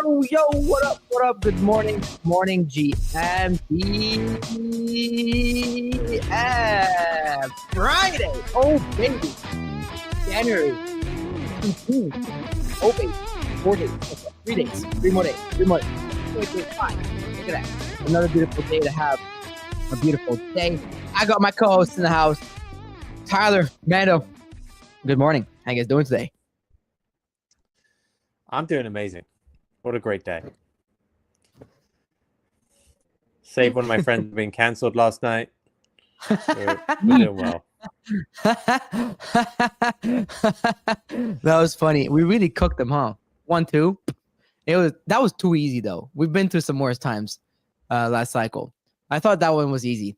Yo, what up? Good morning, GMBF. Friday, oh baby, January 18th, oh baby, 4 days, okay. 3 days, 3 more days, 5. Look at that, another beautiful day to have a beautiful day. I got my co-host in the house, Tyler, Mando. Good morning, how you guys doing today? I'm doing amazing. What a great day. Saved one of my friends being cancelled last night. We're doing well. That was funny. We really cooked them, huh? 1-2. That was too easy though. We've been through some worse times last cycle. I thought that one was easy.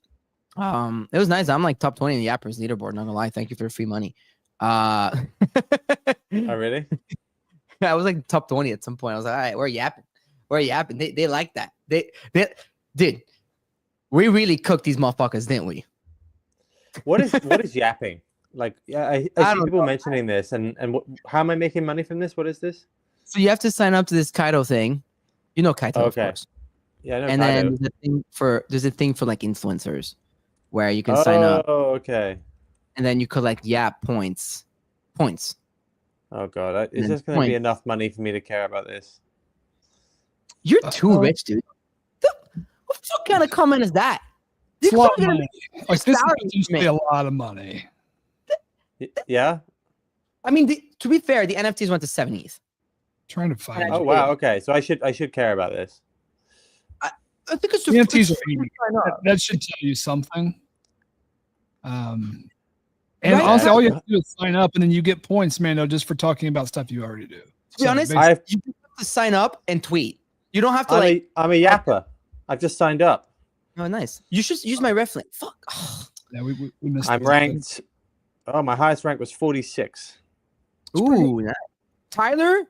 It was nice. I'm like top 20 in the Yappers leaderboard, not gonna lie. Thank you for free money. Oh really? I was like top 20 at some point. I was like, all right, we're yapping. They like that. They did. We really cooked these motherfuckers, didn't we? What is yapping? Like, yeah, I see people mentioning this, and how am I making money from this? What is this? So you have to sign up to this Kaido thing. You know Kaido, okay. Of course. Yeah, I know and Kaido. Then there's a thing for like influencers where you can sign up. Oh, okay. And then you collect points. Oh god, is this going to be enough money for me to care about this? You're too rich, dude. What kind of comment is that? It's a lot of money. Like, this used to be a lot of money. Yeah. I mean, to be fair, the NFTs went to 70th. Trying to find. Oh wow. Okay, so I should care about this. I think it's the NFTs are 80. That should tell you something. And right? honestly, all you have to do is sign up, and then you get points, Mando, just for talking about stuff you already do. To be honest, you have to sign up and tweet. You don't have to I'm a yapper. I've just signed up. Oh, nice. You should use my ref link. Fuck. Yeah, we missed. I'm ranked. Oh, my highest rank was 46. Ooh, nice. Tyler,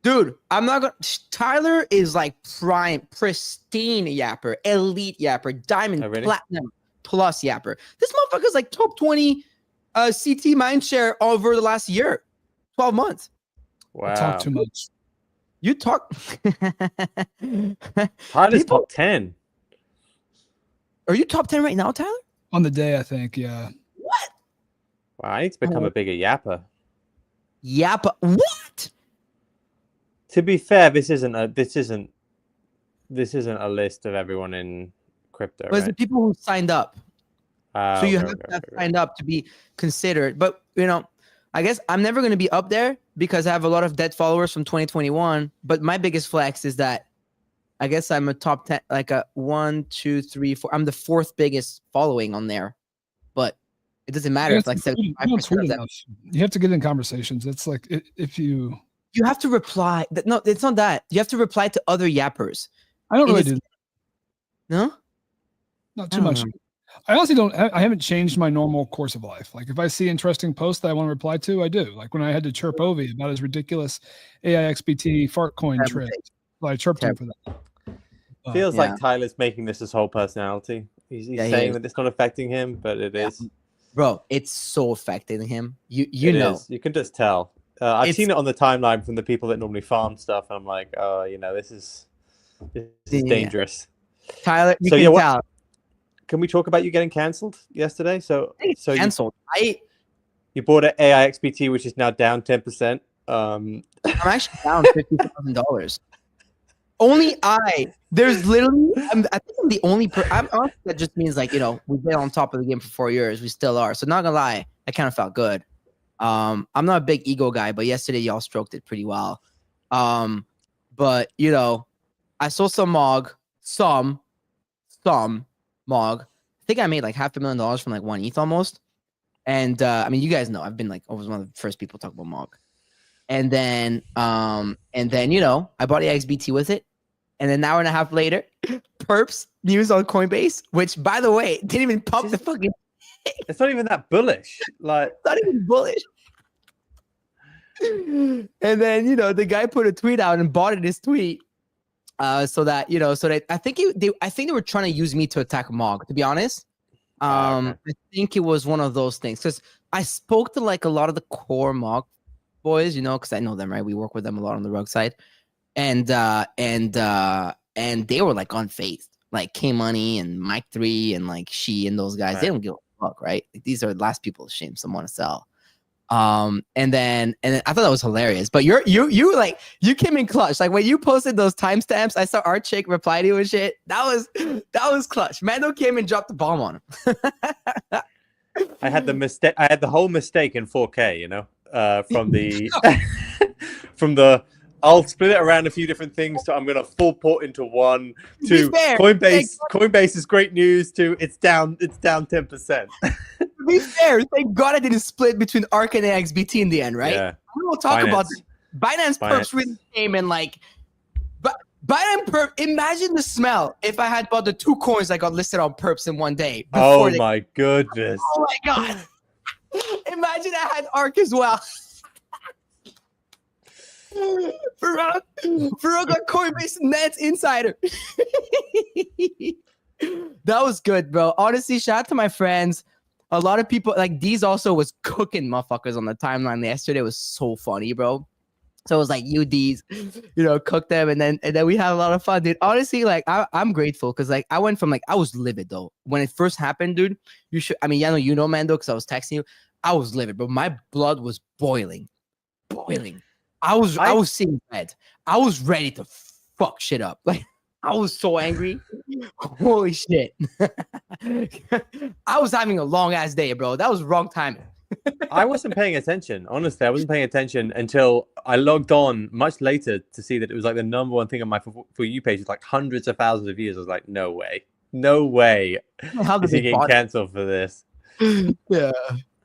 dude, I'm not gonna. Tyler is like pristine yapper, elite yapper, diamond, platinum plus yapper. This motherfucker's like top 20 CT mindshare over the last year, 12 months. Wow. I talk too much. You talk. Tyler's top 10. Are you top 10 right now, Tyler? On the day, I think, yeah. What? Wow, I need to become a bigger yapper. Yapper? What? To be fair, this isn't a list of everyone in crypto. But it's the people who signed up. So you have to have signed up to be considered. But, I guess I'm never going to be up there because I have a lot of dead followers from 2021. But my biggest flex is that I guess I'm a top 10, like a 1, 2, 3, 4. I'm the 4th biggest following on there. But it doesn't matter. It's like 75% of them. You have to get in conversations. It's like if you have to reply. No, it's not that. You have to reply to other yappers. I don't really do that. No? Not too much. I honestly don't. I haven't changed my normal course of life. Like if I see interesting posts that I want to reply to, I do. Like when I had to chirp Ovi about his ridiculous AIXBT fart coin trick, I chirped him for that. Feels like Tyler's making this his whole personality. He's saying that it's not affecting him, but it is. Bro, it's so affecting him. You know. You can just tell. I've seen it on the timeline from the people that normally farm stuff. And I'm like, oh, this is dangerous. Tyler, you can tell. Can we talk about you getting cancelled yesterday? So cancelled. You bought an AIXBT, which is now down 10%. I'm actually down $50,000. Only there's literally, I think I'm the only I'm honestly, that just means like, we've been on top of the game for 4 years. We still are. So not gonna lie, I kind of felt good. I'm not a big ego guy, but yesterday y'all stroked it pretty well. But I saw some MOG, some MOG. I think I made like $500,000 from like 1 ETH almost. And I mean, you guys know I've been like always one of the first people to talk about MOG. And then I bought the XBT with it. And then an hour and a half later, perps news on Coinbase, which by the way didn't even pop the fucking. It's not even that bullish. Like it's not even bullish. And then the guy put a tweet out and bought his tweet. So that I think they were trying to use me to attack MOG, to be honest. I think it was one of those things because I spoke to like a lot of the core MOG boys, because I know them, right? We work with them a lot on the rug side. and they were like unfazed. Like K Money and Mike 3 and like She and those guys, they don't give a fuck, right? Like, these are the last people to shame someone to sell. And then I thought that was hilarious. But you came in clutch. Like when you posted those timestamps, I saw Art Chick reply to you and shit. That was clutch. Mando came and dropped the bomb on him. I had the mistake. I had the whole mistake in 4K. You know, from the from the. I'll split it around a few different things. So I'm gonna full port into one. To Coinbase is great news. To it's down 10%. To be fair, thank God I didn't split between ARK and XBT in the end, right? Yeah. We will talk about this. Binance perps really came and like, but Binance perp. Imagine the smell if I had bought the 2 coins that got listed on perps in one day. Oh my goodness! Oh my God! Imagine I had ARK as well. Farouk got Coinbase Nets Insider. That was good, bro. Honestly, shout out to my friends. A lot of people like these also was cooking motherfuckers on the timeline yesterday. Was so funny, bro. So it was like UDs, cook them, and then we had a lot of fun, dude. Honestly, like I'm grateful because like I went from like I was livid though when it first happened, dude. Mando, because I was texting you. I was livid, but my blood was boiling. I was seeing red. I was ready to fuck shit up. Like I was so angry. Holy shit. I was having a long ass day, bro. That was wrong timing. I wasn't paying attention. Honestly, I wasn't paying attention until I logged on much later to see that it was like the number one thing on my For You page. It's like hundreds of thousands of views. I was like, no way. How is he getting canceled for this? Yeah.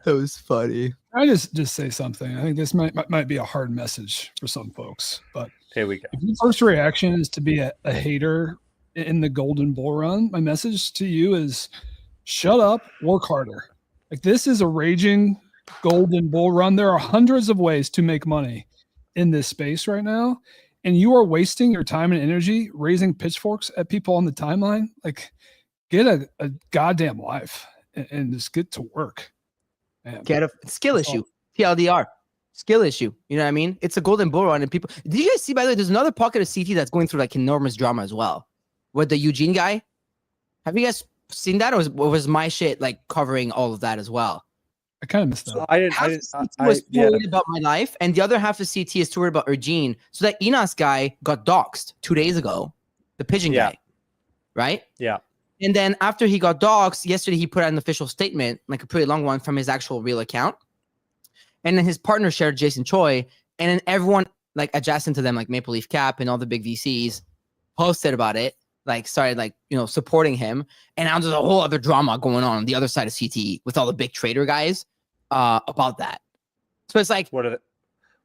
That was funny. I just say something. I think this might be a hard message for some folks, but here we go. If your first reaction is to be a hater in the golden bull run, my message to you is shut up, work harder. Like this is a raging golden bull run. There are hundreds of ways to make money in this space right now, and you are wasting your time and energy raising pitchforks at people on the timeline. Like get a goddamn life and just get to work. Man. Get a skill issue, TLDR, skill issue. You know what I mean? It's a golden bull run, and people. Did you guys see? By the way, there's another pocket of CT that's going through like enormous drama as well. With the Eugene guy, have you guys seen that, or was my shit like covering all of that as well? I kind of missed that. I was worried about my life, and the other half of CT is worried about Eugene. So that Enos guy got doxxed 2 days ago, the pigeon guy, right? Yeah. And then after he got doxxed, yesterday he put out an official statement, like a pretty long one from his actual real account. And then his partner shared Jason Choi. And then everyone like adjacent to them, like Maple Leaf Cap and all the big VCs posted about it, like started like, supporting him. And now there's a whole other drama going on the other side of CTE with all the big trader guys about that. So it's like, what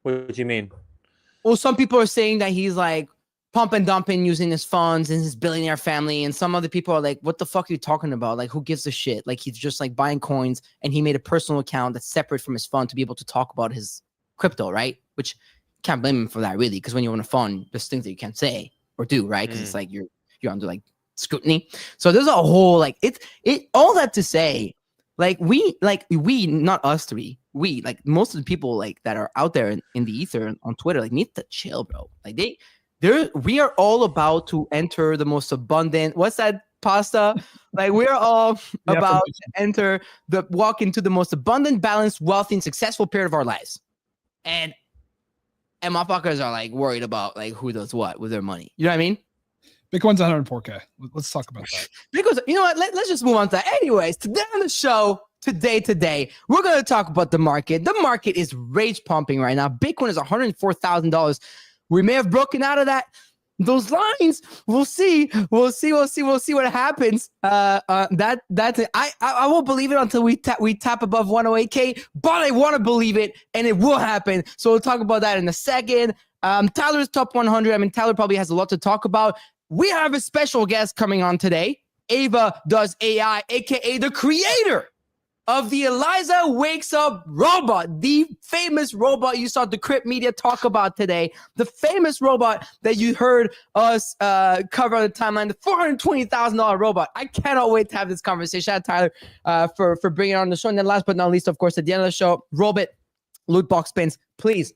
do you mean? Well, some people are saying that he's like, pump and dumping using his funds and his billionaire family, and some other people are like, what the fuck are you talking about? Like, who gives a shit? Like, he's just like buying coins, and he made a personal account that's separate from his fund to be able to talk about his crypto, right? Which can't blame him for that, really, because when you own a fund, there's things that you can't say or do, right? Because it's like you're under like scrutiny. So there's a whole like it all that to say, like we not us three, we like most of the people like that are out there in the ether on Twitter like need to chill, bro. Like we are all about to enter the most abundant. What's that pasta? Like we're all about to walk into the most abundant, balanced, wealthy, and successful period of our lives. And motherfuckers are like worried about like who does what with their money. You know what I mean? Bitcoin's 104K. Let's talk about that. Because you know what? Let's just move on to that. Anyways, today on the show, today, we're going to talk about the market. The market is rage pumping right now. Bitcoin is $104,000. We may have broken out of those lines. We'll see. We'll see what happens. That's it. I won't believe it until we tap above 108K, but I want to believe it, and it will happen. So we'll talk about that in a second. Tyler's top 100. I mean, Tyler probably has a lot to talk about. We have a special guest coming on today. Ava Does AI, aka the creator of the Eliza Wakes Up robot, the famous robot you saw the Crypt Media talk about today, the famous robot that you heard us cover on the timeline, the $420,000 robot. I cannot wait to have this conversation. Shout out Tyler for bringing it on the show. And then last but not least, of course, at the end of the show, Robot loot box spins. Please,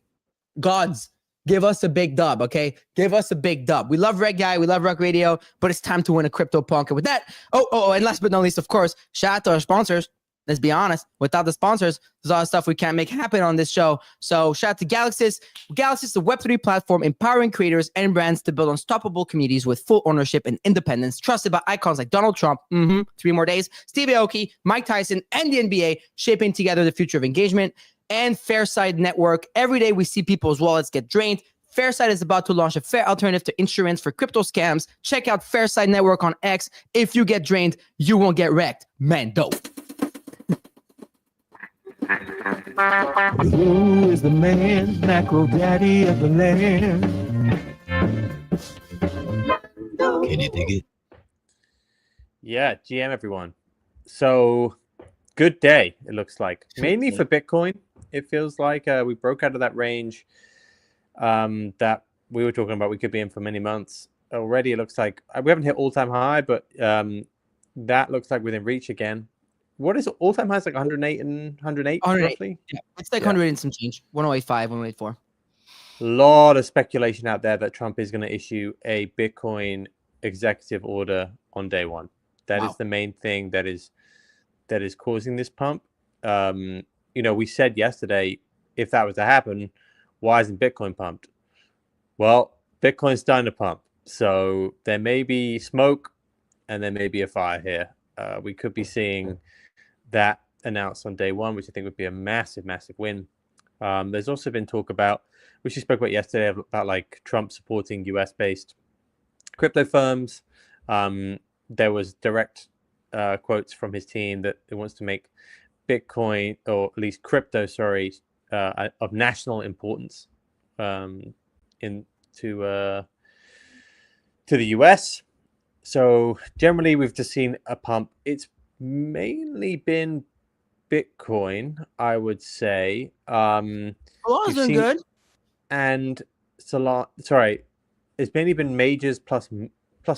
gods, give us a big dub, okay? Give us a big dub. We love Red Guy, we love Rock Radio, but it's time to win a crypto punk. And with that, and last but not least, of course, shout out to our sponsors. Let's be honest, without the sponsors, there's a lot of stuff we can't make happen on this show. So shout out to Galaxis. Galaxis is a Web3 platform empowering creators and brands to build unstoppable communities with full ownership and independence, trusted by icons like Donald Trump, 3 more days, Steve Aoki, Mike Tyson, and the NBA, shaping together the future of engagement. And Fairside Network. Every day we see people's wallets get drained. Fairside is about to launch a fair alternative to insurance for crypto scams. Check out Fairside Network on X. If you get drained, you won't get wrecked. Man, dope. Who is the man, macro daddy of the land? Can you dig it? Yeah, GM everyone. So good day, it looks like. Mainly for Bitcoin. It feels like we broke out of that range that we were talking about we could be in for many months. Already it looks like we haven't hit all-time high, but that looks like within reach again. What is all-time high? It's like 108 and 108 roughly? Yeah, it's like 100 and some change. 108.5, 108.4. A lot of speculation out there that Trump is going to issue a Bitcoin executive order on day one. That is the main thing that is causing this pump. We said yesterday, if that was to happen, why isn't Bitcoin pumped? Well, Bitcoin's starting to pump. So there may be smoke and there may be a fire here. We could be seeing that announced on day one, which I think would be a massive, massive win. There's also been talk about, which we spoke about yesterday, about like Trump supporting US-based crypto firms. There was direct quotes from his team that it wants to make Bitcoin, or at least crypto, of national importance to the US. So generally, we've just seen a pump. It's mainly been Bitcoin, I would say. Solana's been good. And Solana, it's mainly been majors plus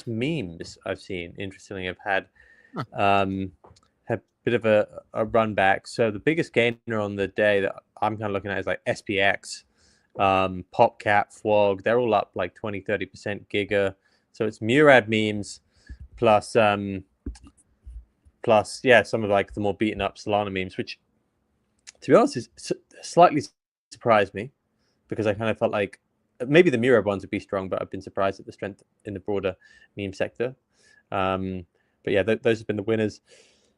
memes I've seen. Interestingly, have had a bit of a run back. So the biggest gainer on the day that I'm kind of looking at is like SPX, PopCap, FWOG. They're all up like 20-30%. Giga. So it's Murad memes plus some of like the more beaten up Solana memes, which to be honest is slightly surprised me, because I kind of felt like maybe the Murad ones would be strong, but I've been surprised at the strength in the broader meme sector. But yeah, those have been the winners.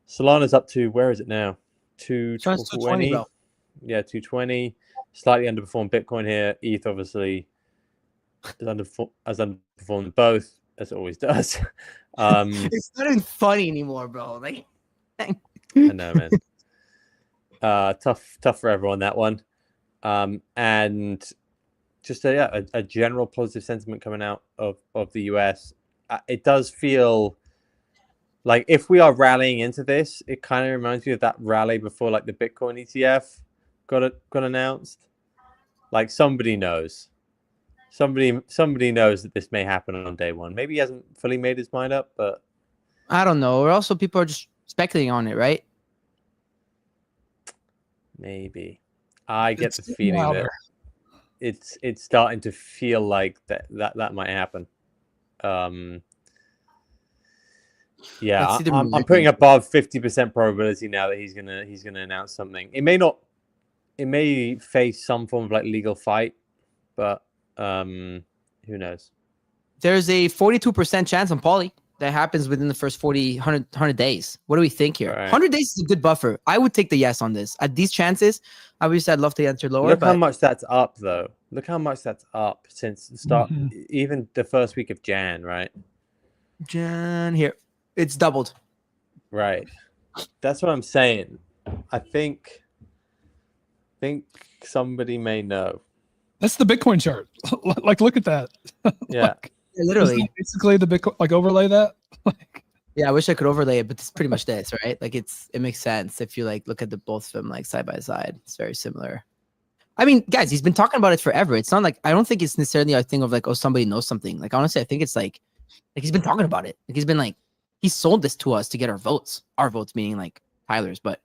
Solana's up to, where is it now? 220. Yeah, 220. Slightly underperformed Bitcoin here. ETH obviously has underperformed both, as it always does. It's not even funny anymore, bro. Like, I know, man. Tough for everyone, that one. And just a general positive sentiment coming out of the US. It does feel like if we are rallying into this, it kind of reminds me of that rally before like the Bitcoin ETF got announced. Like somebody knows. Somebody knows that this may happen on day one. Maybe he hasn't fully made his mind up, but I don't know. Or also people are just speculating on it, right? Maybe. I get the feeling that it's starting to feel like that might happen. Yeah, I'm putting above 50% probability now that he's gonna announce something. It may face some form of like legal fight, but who knows? There's a 42% chance on Poly that happens within the first 100 days. What do we think here? Right. 100 days is a good buffer. I would take the yes on this. At these chances, obviously I'd love to enter lower. Look how much that's up, though. Look how much that's up since the start, even the first week of Jan, right? Jan, here. It's doubled. Right. That's what I'm saying. I think somebody may know. That's the Bitcoin chart. Like, look at that. Yeah. Yeah, literally. Basically, the Bitcoin, like, overlay that. Yeah, I wish I could overlay it, but it's pretty much this, right? Like, it makes sense if you like look at the both of them like side by side. It's very similar. I mean, guys, he's been talking about it forever. It's not like, I don't think it's necessarily a thing of like, oh, somebody knows something. Like, honestly, I think it's like he's been talking about it. Like, he's been like, he sold this to us to get our votes meaning like Tyler's, but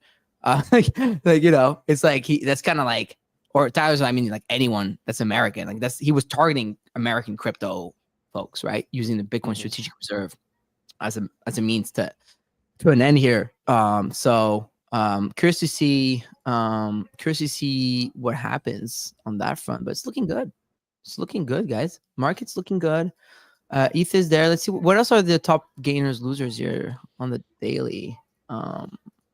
like, you know, it's like that's kind of like or Tyler's, I mean, like anyone that's American. Like he was targeting American crypto folks, right? Using the Bitcoin Strategic Reserve as a means to an end here. Curious to see what happens on that front, but it's looking good. It's looking good, guys. Market's looking good. ETH is there. Let's see what else are the top gainers, losers here on the daily.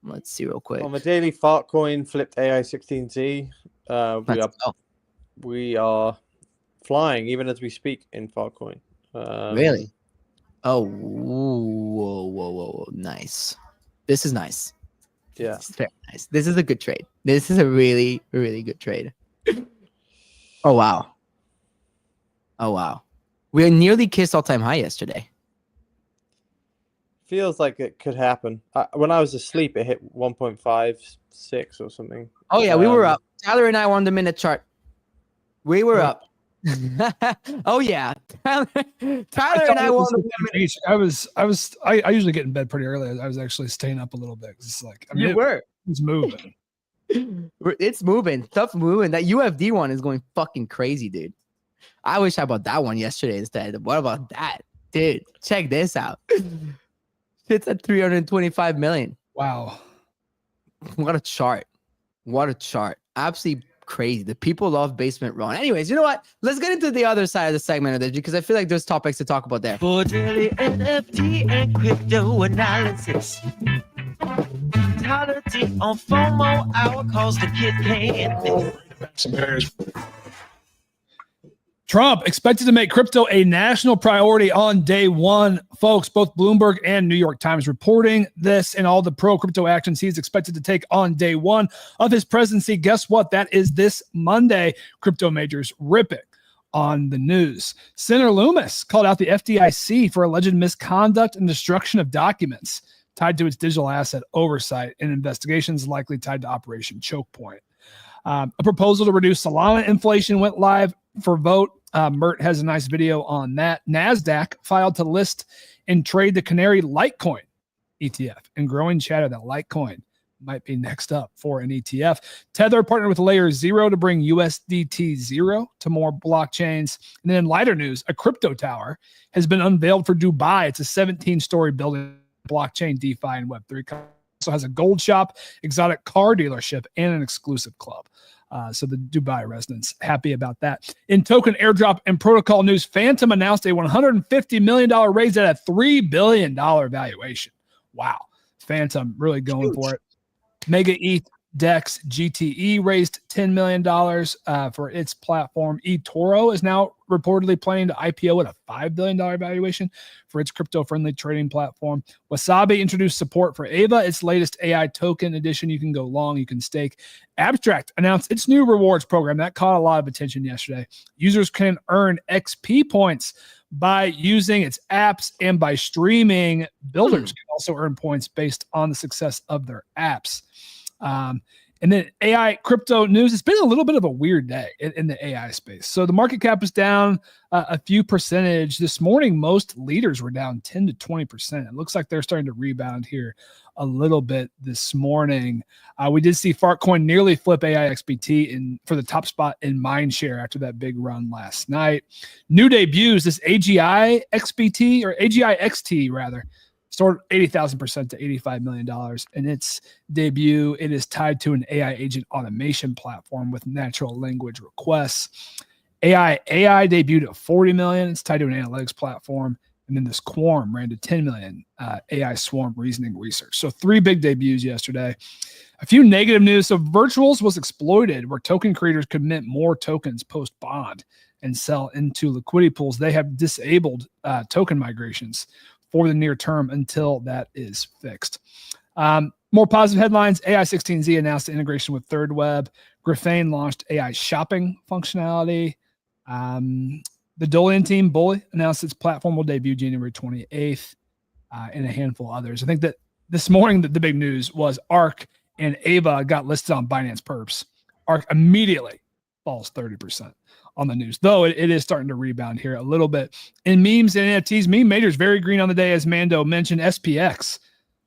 Let's see real quick. On the daily, Fartcoin flipped AI16Z. We are flying even as we speak in Fartcoin. Really? Oh, whoa. Nice. This is nice. Yeah. This is very nice. This is a good trade. This is a really, really good trade. Oh, wow. We nearly kissed all-time high yesterday. Feels like it could happen. When I was asleep, it hit 1.56 or something. Oh, yeah, we were up. Tyler and I were on the minute chart. We were up. Oh, yeah. Tyler and I were on the minute. I usually get in bed pretty early. I was actually staying up a little bit. It's like, I mean, it's moving. It's moving. Stuff moving. That UFD one is going fucking crazy, dude. I wish I bought that one yesterday instead. What about that? Dude, check this out. It's at 325 million. Wow. What a chart. Absolutely crazy. The people love Basement Ron. Anyways, you know what? Let's get into the other side of the segment of this because I feel like there's topics to talk about there. For daily NFT and crypto analysis. Volatility on FOMO hour cause the kid can't miss. Trump expected to make crypto a national priority on day one. Folks, both Bloomberg and New York Times reporting this and all the pro-crypto actions he's expected to take on day one of his presidency. Guess what? That is this Monday. Crypto majors ripping on the news. Senator Lummis called out the FDIC for alleged misconduct and destruction of documents tied to its digital asset oversight and investigations likely tied to Operation Choke Point. A proposal to reduce Solana inflation went live for vote. Mert has a nice video on that. Nasdaq filed to list and trade the Canary Litecoin ETF, and growing chatter that Litecoin might be next up for an ETF. Tether partnered with Layer Zero to bring USDT Zero to more blockchains. And then in lighter news, a crypto tower has been unveiled for Dubai. It's a 17-story building, blockchain, DeFi, and Web3. Also has a gold shop, exotic car dealership, and an exclusive club. So the Dubai residents happy about that. In token airdrop and protocol news, Phantom announced a $150 million raise at a $3 billion valuation. Wow. Phantom really going for it. Mega ETH DEX GTE raised $10 million for its platform. eToro is now reportedly planning to IPO at a $5 billion valuation for its crypto-friendly trading platform. Wasabi introduced support for AVA, its latest AI token edition. You can go long, you can stake. Abstract announced its new rewards program. That caught a lot of attention yesterday. Users can earn XP points by using its apps and by streaming. Builders can also earn points based on the success of their apps. And then AI crypto news. It's been a little bit of a weird day in the AI space. So the market cap is down a few percentage. This morning, most leaders were down 10 to 20%. It looks like they're starting to rebound here a little bit this morning. We did see Fartcoin nearly flip AI XBT for the top spot in mindshare after that big run last night. New debuts, this AGI XBT or AGI XT rather, soared 80,000% to $85 million in its debut. It is tied to an AI agent automation platform with natural language requests. AI debuted at $40 million. It's tied to an analytics platform. And then this Quorum ran to $10 million AI swarm reasoning research. So 3 big debuts yesterday. A few negative news. So Virtuals was exploited where token creators could mint more tokens post-bond and sell into liquidity pools. They have disabled token migrations for the near term until that is fixed. More positive headlines. AI16Z announced the integration with Third Web. Graphane launched AI shopping functionality. The Dolian team, Bully, announced its platform will debut January 28th, and a handful of others. I think that this morning the big news was ARK and AVA got listed on Binance Perps. ARK immediately falls 30% on the news, though it is starting to rebound here a little bit. In memes and NFTs, meme majors very green on the day, as Mando mentioned. SPX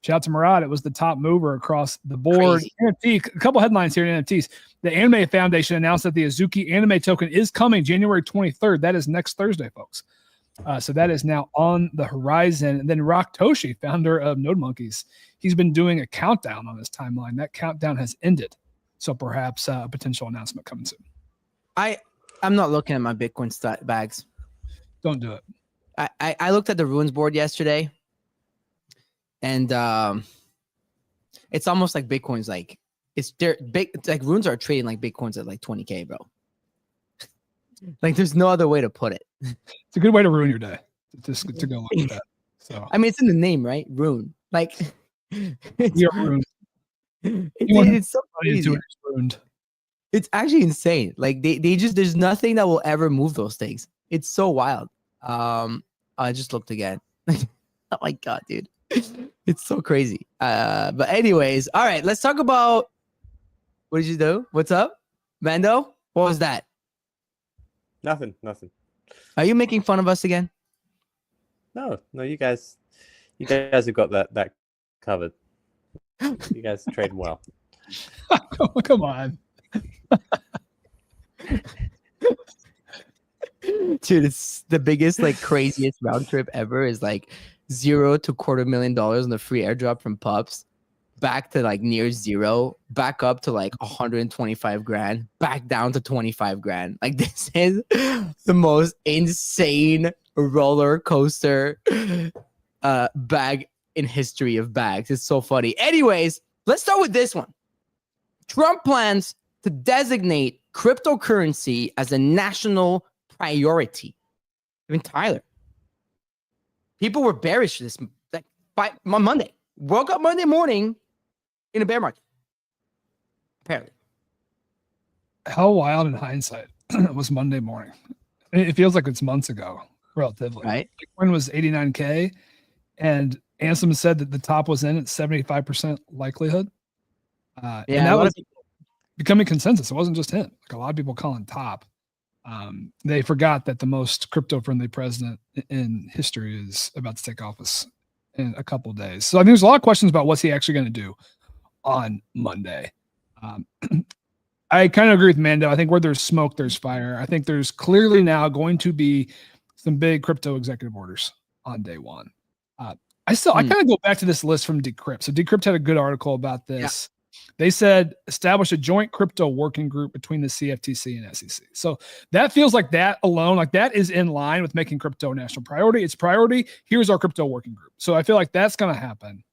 Shout out to Murad. It was the top mover across the board. Crazy. NFT, a couple headlines here in NFTs. The Anime Foundation announced that the Azuki anime token is coming January 23rd. That is next Thursday, folks. So that is now on the horizon. And then Rock Toshi, founder of Node Monkeys, he's been doing a countdown on his timeline. That countdown has ended. So perhaps a potential announcement coming soon. I'm not looking at my Bitcoin bags. Don't do it. I looked at the runes board yesterday, and it's almost like Bitcoin's like they're big. It's like runes are trading like Bitcoin's at like 20K, bro. Like there's no other way to put it. It's a good way to ruin your day. Just to go like that. So I mean, it's in the name, right? Rune. Like you're ruined. It's so crazy. It's ruined. It's actually insane. Like they just there's nothing that will ever move those things. It's so wild. I just looked again. Oh my god, dude. It's so crazy. But anyways, all right, let's talk about what did you do? What's up? Mando? What was that? Nothing. Are you making fun of us again? No, you guys have got that covered. You guys are trading well. Come on. Dude, it's the biggest, like craziest round trip ever is like $0 to $250,000 on the free airdrop from Pups, back to like near zero, back up to like 125 grand, back down to 25 grand. Like this is the most insane roller coaster bag in history of bags. It's so funny. Anyways, let's start with this one. Trump plans to designate cryptocurrency as a national priority. Even Tyler. People were bearish this like on Monday. Woke up Monday morning in a bear market. Apparently. How wild in hindsight was Monday morning. It feels like it's months ago, relatively. Right. Bitcoin was 89K, and Ansem said that the top was in at 75% likelihood. And that was becoming consensus. It wasn't just him. Like a lot of people calling top. They forgot that the most crypto-friendly president in history is about to take office in a couple of days. So I think there's a lot of questions about what's he actually going to do on Monday. I kind of agree with Mando. I think where there's smoke, there's fire. I think there's clearly now going to be some big crypto executive orders on day one. I kind of go back to this list from Decrypt. So Decrypt had a good article about this. Yeah. They said establish a joint crypto working group between the CFTC and SEC. So that feels like that alone, like that is in line with making crypto a national priority. It's priority. Here's our crypto working group. So I feel like that's going to happen.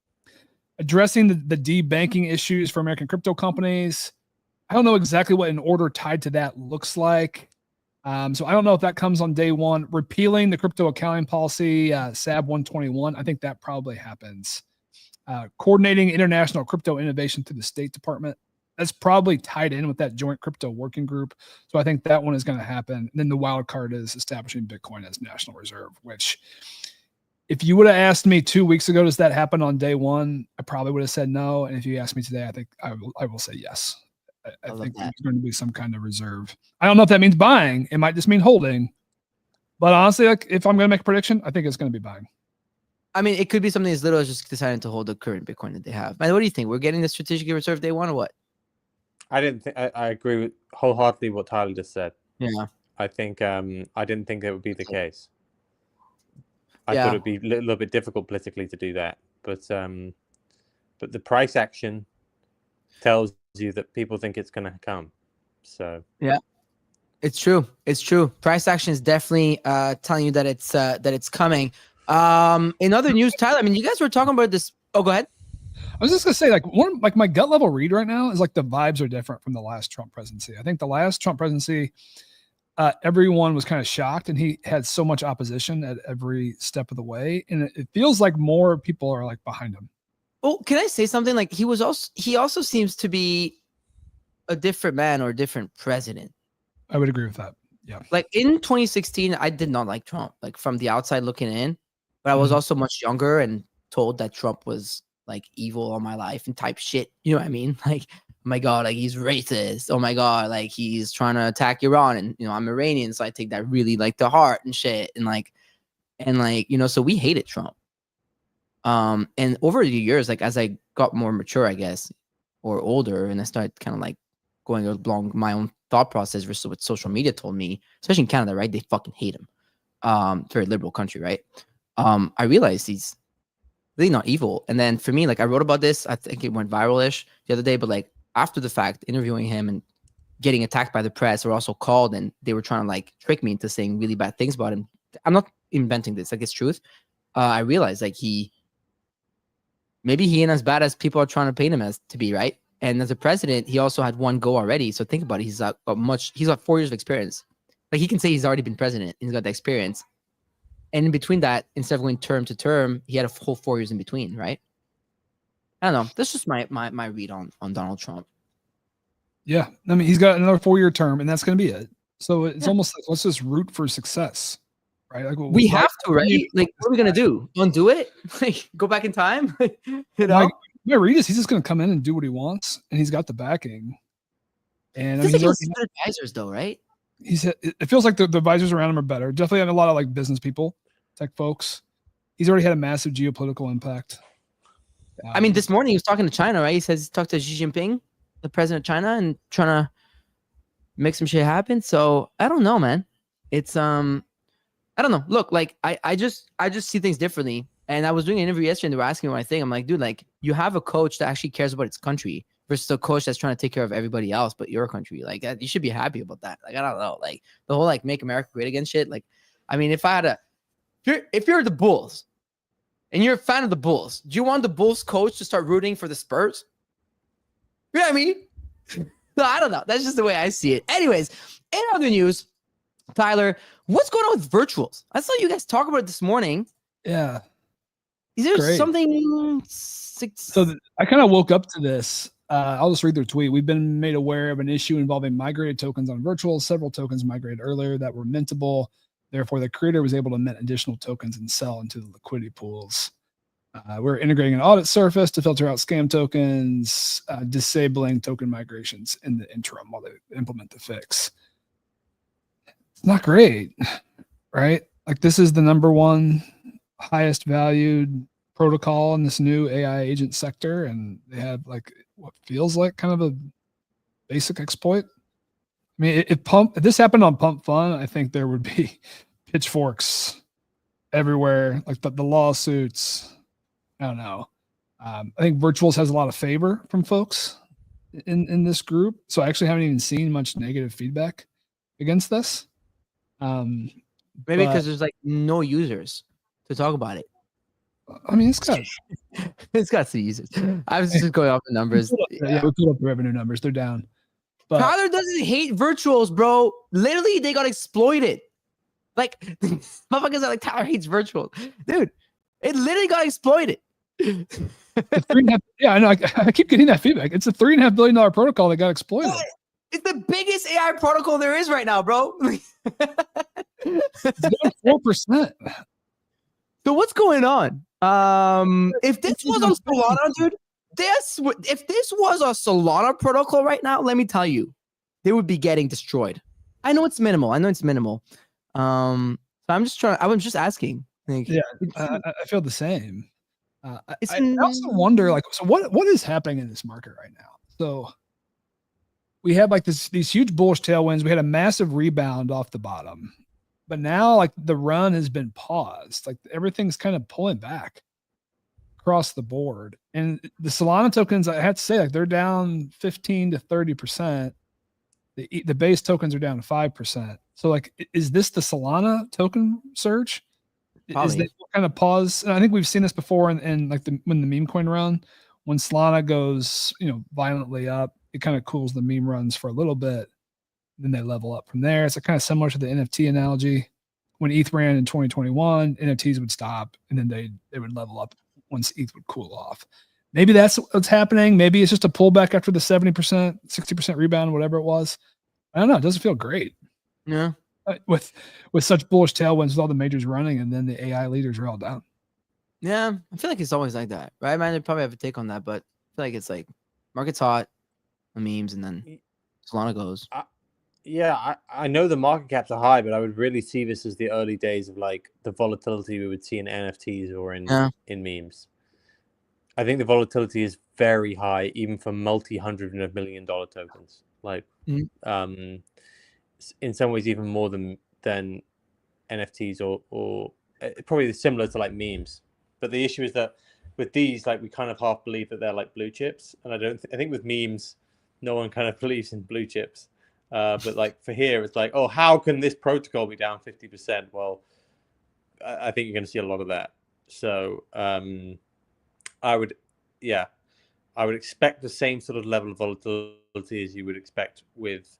Addressing the de-banking issues for American crypto companies. I don't know exactly what an order tied to that looks like. So I don't know if that comes on day one. Repealing the crypto accounting policy, SAB 121. I think that probably happens. Coordinating international crypto innovation through the State Department. That's probably tied in with that joint crypto working group. So I think that one is going to happen. And then the wild card is establishing Bitcoin as national reserve, which if you would have asked me 2 weeks ago, does that happen on day one? I probably would have said no. And if you ask me today, I think I will say yes. I think there's going to be some kind of reserve. I don't know if that means buying. It might just mean holding. But honestly, like if I'm going to make a prediction, I think it's going to be buying. I mean, it could be something as little as just deciding to hold the current Bitcoin that they have. Man, what do you think? We're getting the strategic reserve day one or what? I agree with wholeheartedly what Tyler just said. Yeah. I think I didn't think that would be the case. I thought it'd be a little bit difficult politically to do that. But the price action tells you that people think it's going to come. So yeah. It's true. It's true. Price action is definitely telling you that it's coming. In other news, Tyler, I mean, you guys were talking about this. Oh, go ahead. I was just gonna say, like my gut level read right now is like the vibes are different from the last Trump presidency. I think the last Trump presidency, everyone was kind of shocked, and he had so much opposition at every step of the way, and it feels like more people are like behind him. Oh, can I say something? Like he also seems to be a different man or a different president. I would agree with that. Yeah. Like in 2016, I did not like Trump. Like from the outside looking in. But I was also much younger and told that Trump was like evil all my life and type shit. You know what I mean? Like, oh my God, like he's racist. Oh my God, like he's trying to attack Iran. And, you know, I'm Iranian, so I take that really like to heart and shit. And like, you know, so we hated Trump. And over the years, like as I got more mature, I guess, or older, and I started kind of like going along my own thought process versus what social media told me, especially in Canada, right? They fucking hate him. It's a very liberal country, right? I realized he's really not evil. And then for me, like I wrote about this, I think it went viral-ish the other day, but like after the fact, interviewing him and getting attacked by the press, or also called, and they were trying to like trick me into saying really bad things about him. I'm not inventing this, like it's truth. I realized like maybe he ain't as bad as people are trying to paint him as to be, right? And as a president, he also had one go already. So think about it. He's got 4 years of experience. Like he can say he's already been president. He's got the experience. And in between that, instead of going term to term, he had a whole 4 years in between, right? I don't know. That's just my read on Donald Trump. Yeah. I mean, he's got another 4-year term, and that's going to be it. So it's almost like, let's just root for success, right? Like we have to, right? Like, what are we going to do? Undo it? Like, go back in time? You know? My read is he's just going to come in and do what he wants, and he's got the backing. And I mean, he's good advisors, though, right? It feels like the advisors around him are better. Definitely have a lot of like business people, tech folks. He's already had a massive geopolitical impact. I mean, this morning he was talking to China, right? He says he talked to Xi Jinping, the president of China, and trying to make some shit happen. So I don't know, man. It's I don't know. Look, like I just see things differently. And I was doing an interview yesterday, and they were asking me what I think. I'm like, dude, like you have a coach that actually cares about its country versus a coach that's trying to take care of everybody else but your country. Like you should be happy about that. Like I don't know, like the whole like make America great again shit. Like, I mean, if you're the Bulls and you're a fan of the Bulls, do you want the Bulls coach to start rooting for the Spurs? You know what I mean? No, I don't know. That's just the way I see it. Anyways, in other news, Tyler, what's going on with virtuals? I saw you guys talk about it this morning. Yeah. Is there something? So I kind of woke up to this. I'll just read their tweet. We've been made aware of an issue involving migrated tokens on virtuals. Several tokens migrated earlier that were mintable. Therefore, the creator was able to mint additional tokens and sell into the liquidity pools. We're integrating an audit surface to filter out scam tokens, disabling token migrations in the interim while they implement the fix. It's not great, right? Like this is the #1 highest valued protocol in this new AI agent sector, and they have like what feels like kind of a basic exploit. I mean, if this happened on Pump Fun, I think there would be pitchforks everywhere, like the lawsuits. I don't know. I think Virtuals has a lot of favor from folks in this group, so I actually haven't even seen much negative feedback against this. Maybe because there's like no users to talk about it. I mean, it's got some users. I was just going off the numbers. Yeah, we pulled up the revenue numbers. They're down. But Tyler doesn't hate virtuals, bro. Literally, they got exploited. Like, motherfuckers are like, Tyler hates virtuals. Dude, it literally got exploited. Yeah, I know. I keep getting that feedback. It's a $3.5 billion protocol that got exploited. It's the biggest AI protocol there is right now, bro. It's down 4%. So what's going on? If this was on Solana, dude, if this was a Solana protocol right now, let me tell you, they would be getting destroyed. I know it's minimal. So I'm just asking. Like, yeah, I feel the same. I also wonder, like, so what is happening in this market right now? So we have like these huge bullish tailwinds. We had a massive rebound off the bottom, but now like the run has been paused. Like everything's kind of pulling back across the board. And the Solana tokens, I have to say, like they're down 15 to 30%. The base tokens are down 5%. So like, is this the Solana token surge? Probably. Is that kind of pause? And I think we've seen this before in like when the meme coin run, when Solana goes, violently up, it kind of cools the meme runs for a little bit. Then they level up from there. It's kind of similar to the NFT analogy. When ETH ran in 2021, NFTs would stop and then they would level up once ETH would cool off. Maybe that's what's happening. Maybe it's just a pullback after the 70%, 60% rebound, whatever it was. I don't know. It doesn't feel great. Yeah. With such bullish tailwinds with all the majors running and then the AI leaders are all down. Yeah. I feel like it's always like that, right? I might probably have a take on that, but I feel like it's like market's hot, the memes, and then Solana goes. I know the market caps are high, but I would really see this as the early days of like the volatility we would see in NFTs or in memes. I think the volatility is very high, even for multi-$100 million tokens. Like, Mhm. In some ways, even more than NFTs or probably similar to like memes. But the issue is that with these, like, we kind of half believe that they're like blue chips, and I think with memes, no one kind of believes in blue chips. But like for here, it's like, oh, how can this protocol be down 50%? Well, I think you're going to see a lot of that. So I would expect the same sort of level of volatility as you would expect with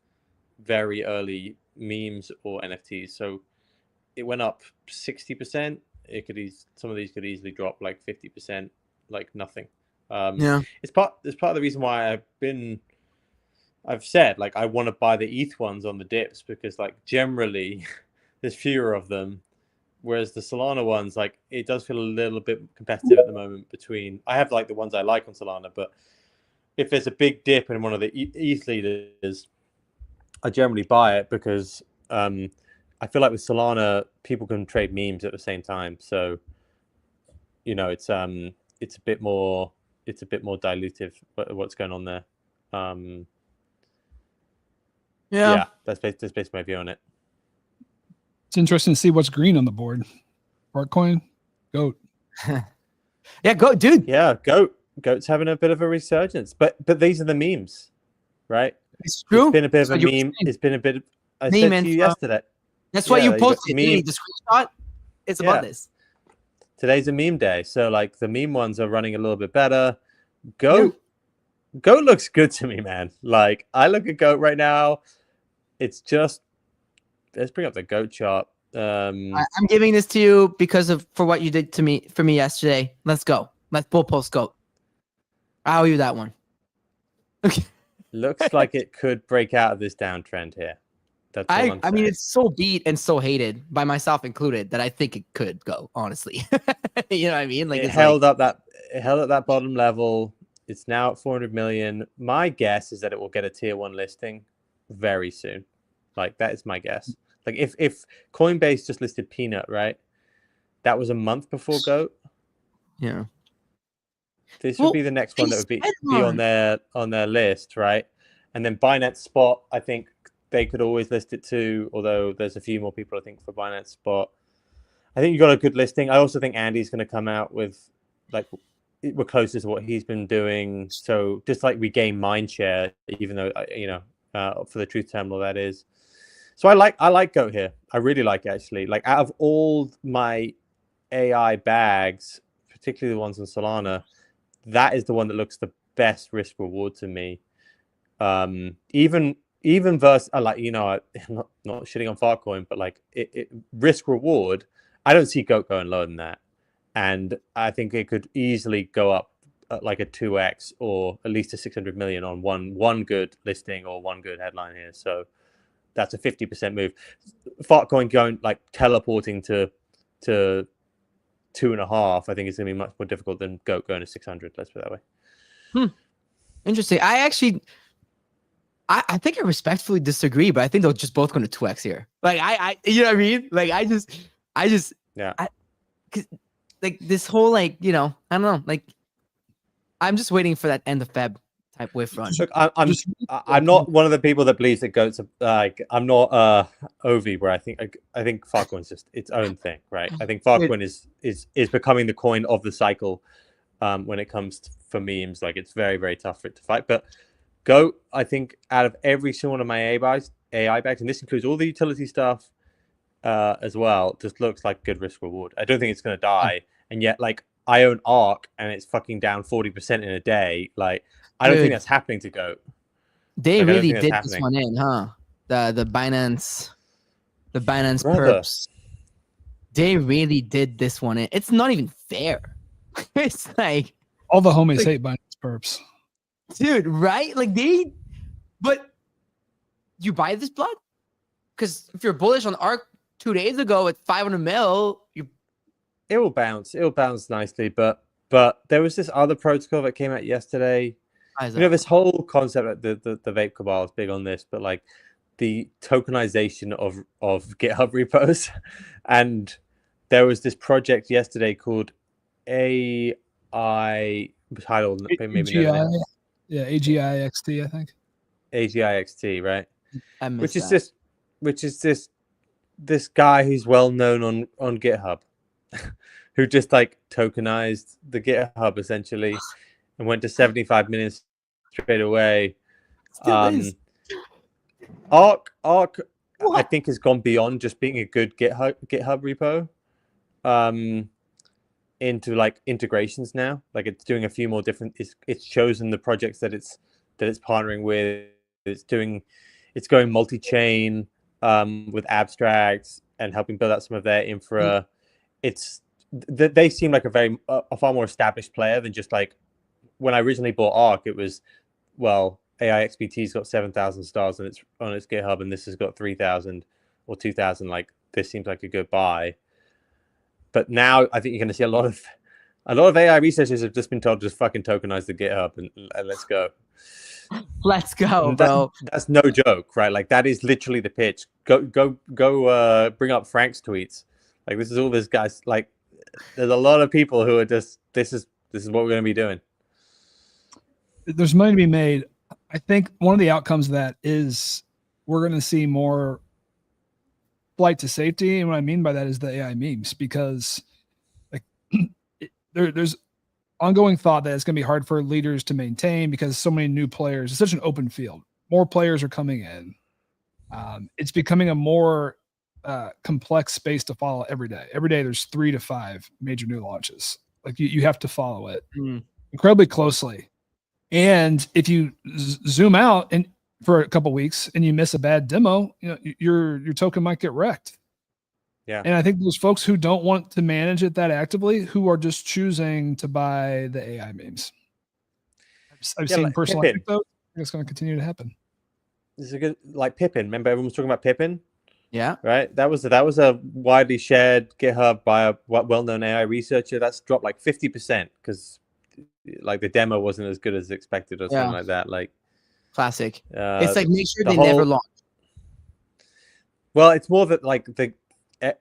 very early memes or NFTs. So it went up 60%. Some of these could easily drop like 50%, like nothing. Yeah. It's part of the reason why I've said like I want to buy the ETH ones on the dips, because like generally there's fewer of them. Whereas the Solana ones, like, it does feel a little bit competitive at the moment between. I have like the ones I like on Solana, but if there's a big dip in one of the ETH leaders, I generally buy it because I feel like with Solana, people can trade memes at the same time. So, you know, it's a bit more dilutive what's going on there. Yeah, that's basically my view on it. It's interesting to see what's green on the board. Fartcoin, GOAT. Yeah, go, dude. Yeah, GOAT's having a bit of a resurgence, but these are the memes, right? It's true. It's been a bit of So a you're meme. saying It's been a bit. I meme said to you info. yesterday. That's why you got posted meme. the screenshot. It's about this. Today's a meme day, so like the meme ones are running a little bit better. GOAT looks good to me, man. Like I look at GOAT right now. It's just, let's bring up the GOAT chart. I'm giving this to you for what you did for me yesterday. Let's go. Let's pull post GOAT. I owe you that one. Okay. Looks like it could break out of this downtrend here. That's all I mean, it's so beat and so hated by myself included that I think it could go, honestly. You know what I mean? Like it held up that bottom level. It's now at 400 million. My guess is that it will get a tier 1 listing very soon. Like that is my guess. Like if Coinbase just listed Peanut, right? That was a month before GOAT. Yeah. This would be the next one that would be on their list, right? And then Binance Spot, I think they could always list it too, although there's a few more people, I think, for Binance Spot. I think you got a good listing. I also think Andy's going to come out with, like, we're closest to what he's been doing. So just like we gain mind share, even though, for the truth terminal, that is. So I like GOAT here. I really like it, actually. Like out of all my AI bags, particularly the ones on Solana, that is the one that looks the best risk reward to me. Even versus, I'm not shitting on Fartcoin, but like risk reward, I don't see GOAT going lower than that, and I think it could easily go up like a 2x or at least a 600 million on one good listing or one good headline here. So that's a 50% move. Fartcoin going like teleporting to 2.5, I think it's going to be much more difficult than GOAT going to 600. Let's put it that way. Interesting. I think I respectfully disagree, but I think they're just both going to 2x here. Like you know what I mean? Like I just like this whole, like, you know, I don't know, like I'm just waiting for that end of Feb type wave run. Look, I'm not one of the people that believes that GOAT's like, I'm not Ovi, where I think Fartcoin's just its own thing, right? I think Fartcoin is becoming the coin of the cycle when it comes for memes. Like it's very, very tough for it to fight. But GOAT, I think out of every single one of my AI bags, and this includes all the utility stuff as well, just looks like good risk reward. I don't think it's going to die, and yet like I own ARK and it's fucking down 40% in a day. Like I don't think that's happening to GOAT. They really did this one in, huh? The Binance perps. They really did this one in. It's not even fair. It's like all the homies hate Binance perps. Dude, right? Like but you buy this blood? Because if you're bullish on ARK 2 days ago at 500 mil, it will bounce. It'll bounce nicely, but there was this other protocol that came out yesterday. This whole concept, the vape cabal is big on this, but like the tokenization of GitHub repos, and there was this project yesterday called AI title maybe AGI, yeah, AGI XT, I think. AGI XT, right? I missed Which is this guy who's well known on GitHub, who just like tokenized the GitHub essentially, and went to 75 minutes straight away. Still is. Arc, I think has gone beyond just being a good GitHub repo, into like integrations now. Like it's doing a few more different. It's chosen the projects that it's partnering with. It's going multi-chain with abstracts and helping build out some of their infra. They seem like a far more established player than just like when I originally bought Arc. It was, well, AI XBT's got 7,000 stars on its GitHub, and this has got 3,000 or 2,000. Like this seems like a good buy. But now I think you're going to see a lot of AI researchers have just been told just fucking tokenize the GitHub and let's go. Let's go, bro. That's no joke, right? Like that is literally the pitch. Go bring up Frank's tweets. Like this is all this guy's like. There's a lot of people who are just this is what we're going to be doing. There's money to be made. I think one of the outcomes of that is we're going to see more flight to safety, and what I mean by that is the AI memes, because like there's ongoing thought that it's going to be hard for leaders to maintain because so many new players. It's such an open field. More players are coming in. It's becoming a more complex space to follow every day. Every day there's 3 to 5 major new launches. Like you have to follow it incredibly closely. And if you zoom out and for a couple of weeks and you miss a bad demo, you know, your token might get wrecked. Yeah. And I think there's folks who don't want to manage it that actively who are just choosing to buy the AI memes. I've seen like personal Pippin. though. It's going to continue to happen. This is a good, like Pippin. Remember everyone was talking about Pippin? Yeah. Right. That was a widely shared GitHub by a well-known AI researcher. That's dropped like 50% because like the demo wasn't as good as expected or something like that. Like classic. It's like make sure they whole, never launch. Well, it's more that like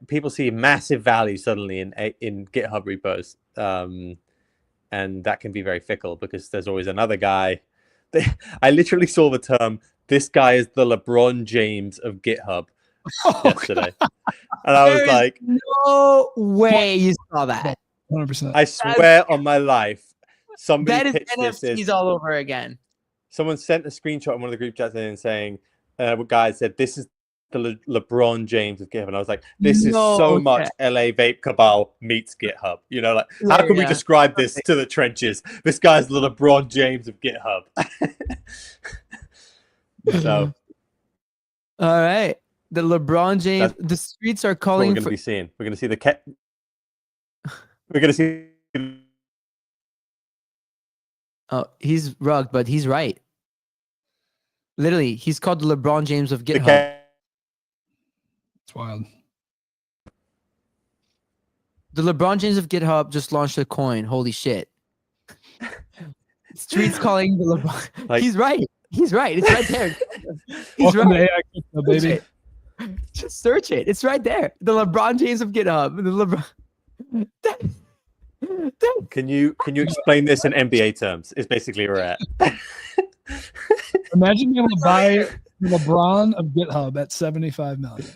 people see massive value suddenly in GitHub repos, and that can be very fickle because there's always another guy. I literally saw the term. This guy is the LeBron James of GitHub yesterday, and I was like, "No way you saw that!" 100%. I swear on my life, somebody that is NFTs all over again. Someone sent a screenshot in one of the group chats and saying, "A guy said this is the LeBron James of GitHub," and I was like, "This is so much LA Vape Cabal meets GitHub." You know, like how can we describe this to the trenches? This guy's the LeBron James of GitHub. So, all right, the LeBron James. The streets are calling. We're going to be seeing. We're going to see the. We're going to see. Oh, he's rugged, but he's right. Literally, he's called the LeBron James of GitHub. It's wild. The LeBron James of GitHub just launched a coin. Holy shit. Streets calling the LeBron. Like, he's right. He's right. It's right there. He's Welcome right. to AI, baby. Just search it. It's right there. The LeBron James of GitHub. The LeBron. Can you explain this in NBA terms? It's basically where we're at. Imagine being able to buy LeBron of GitHub at 75 million.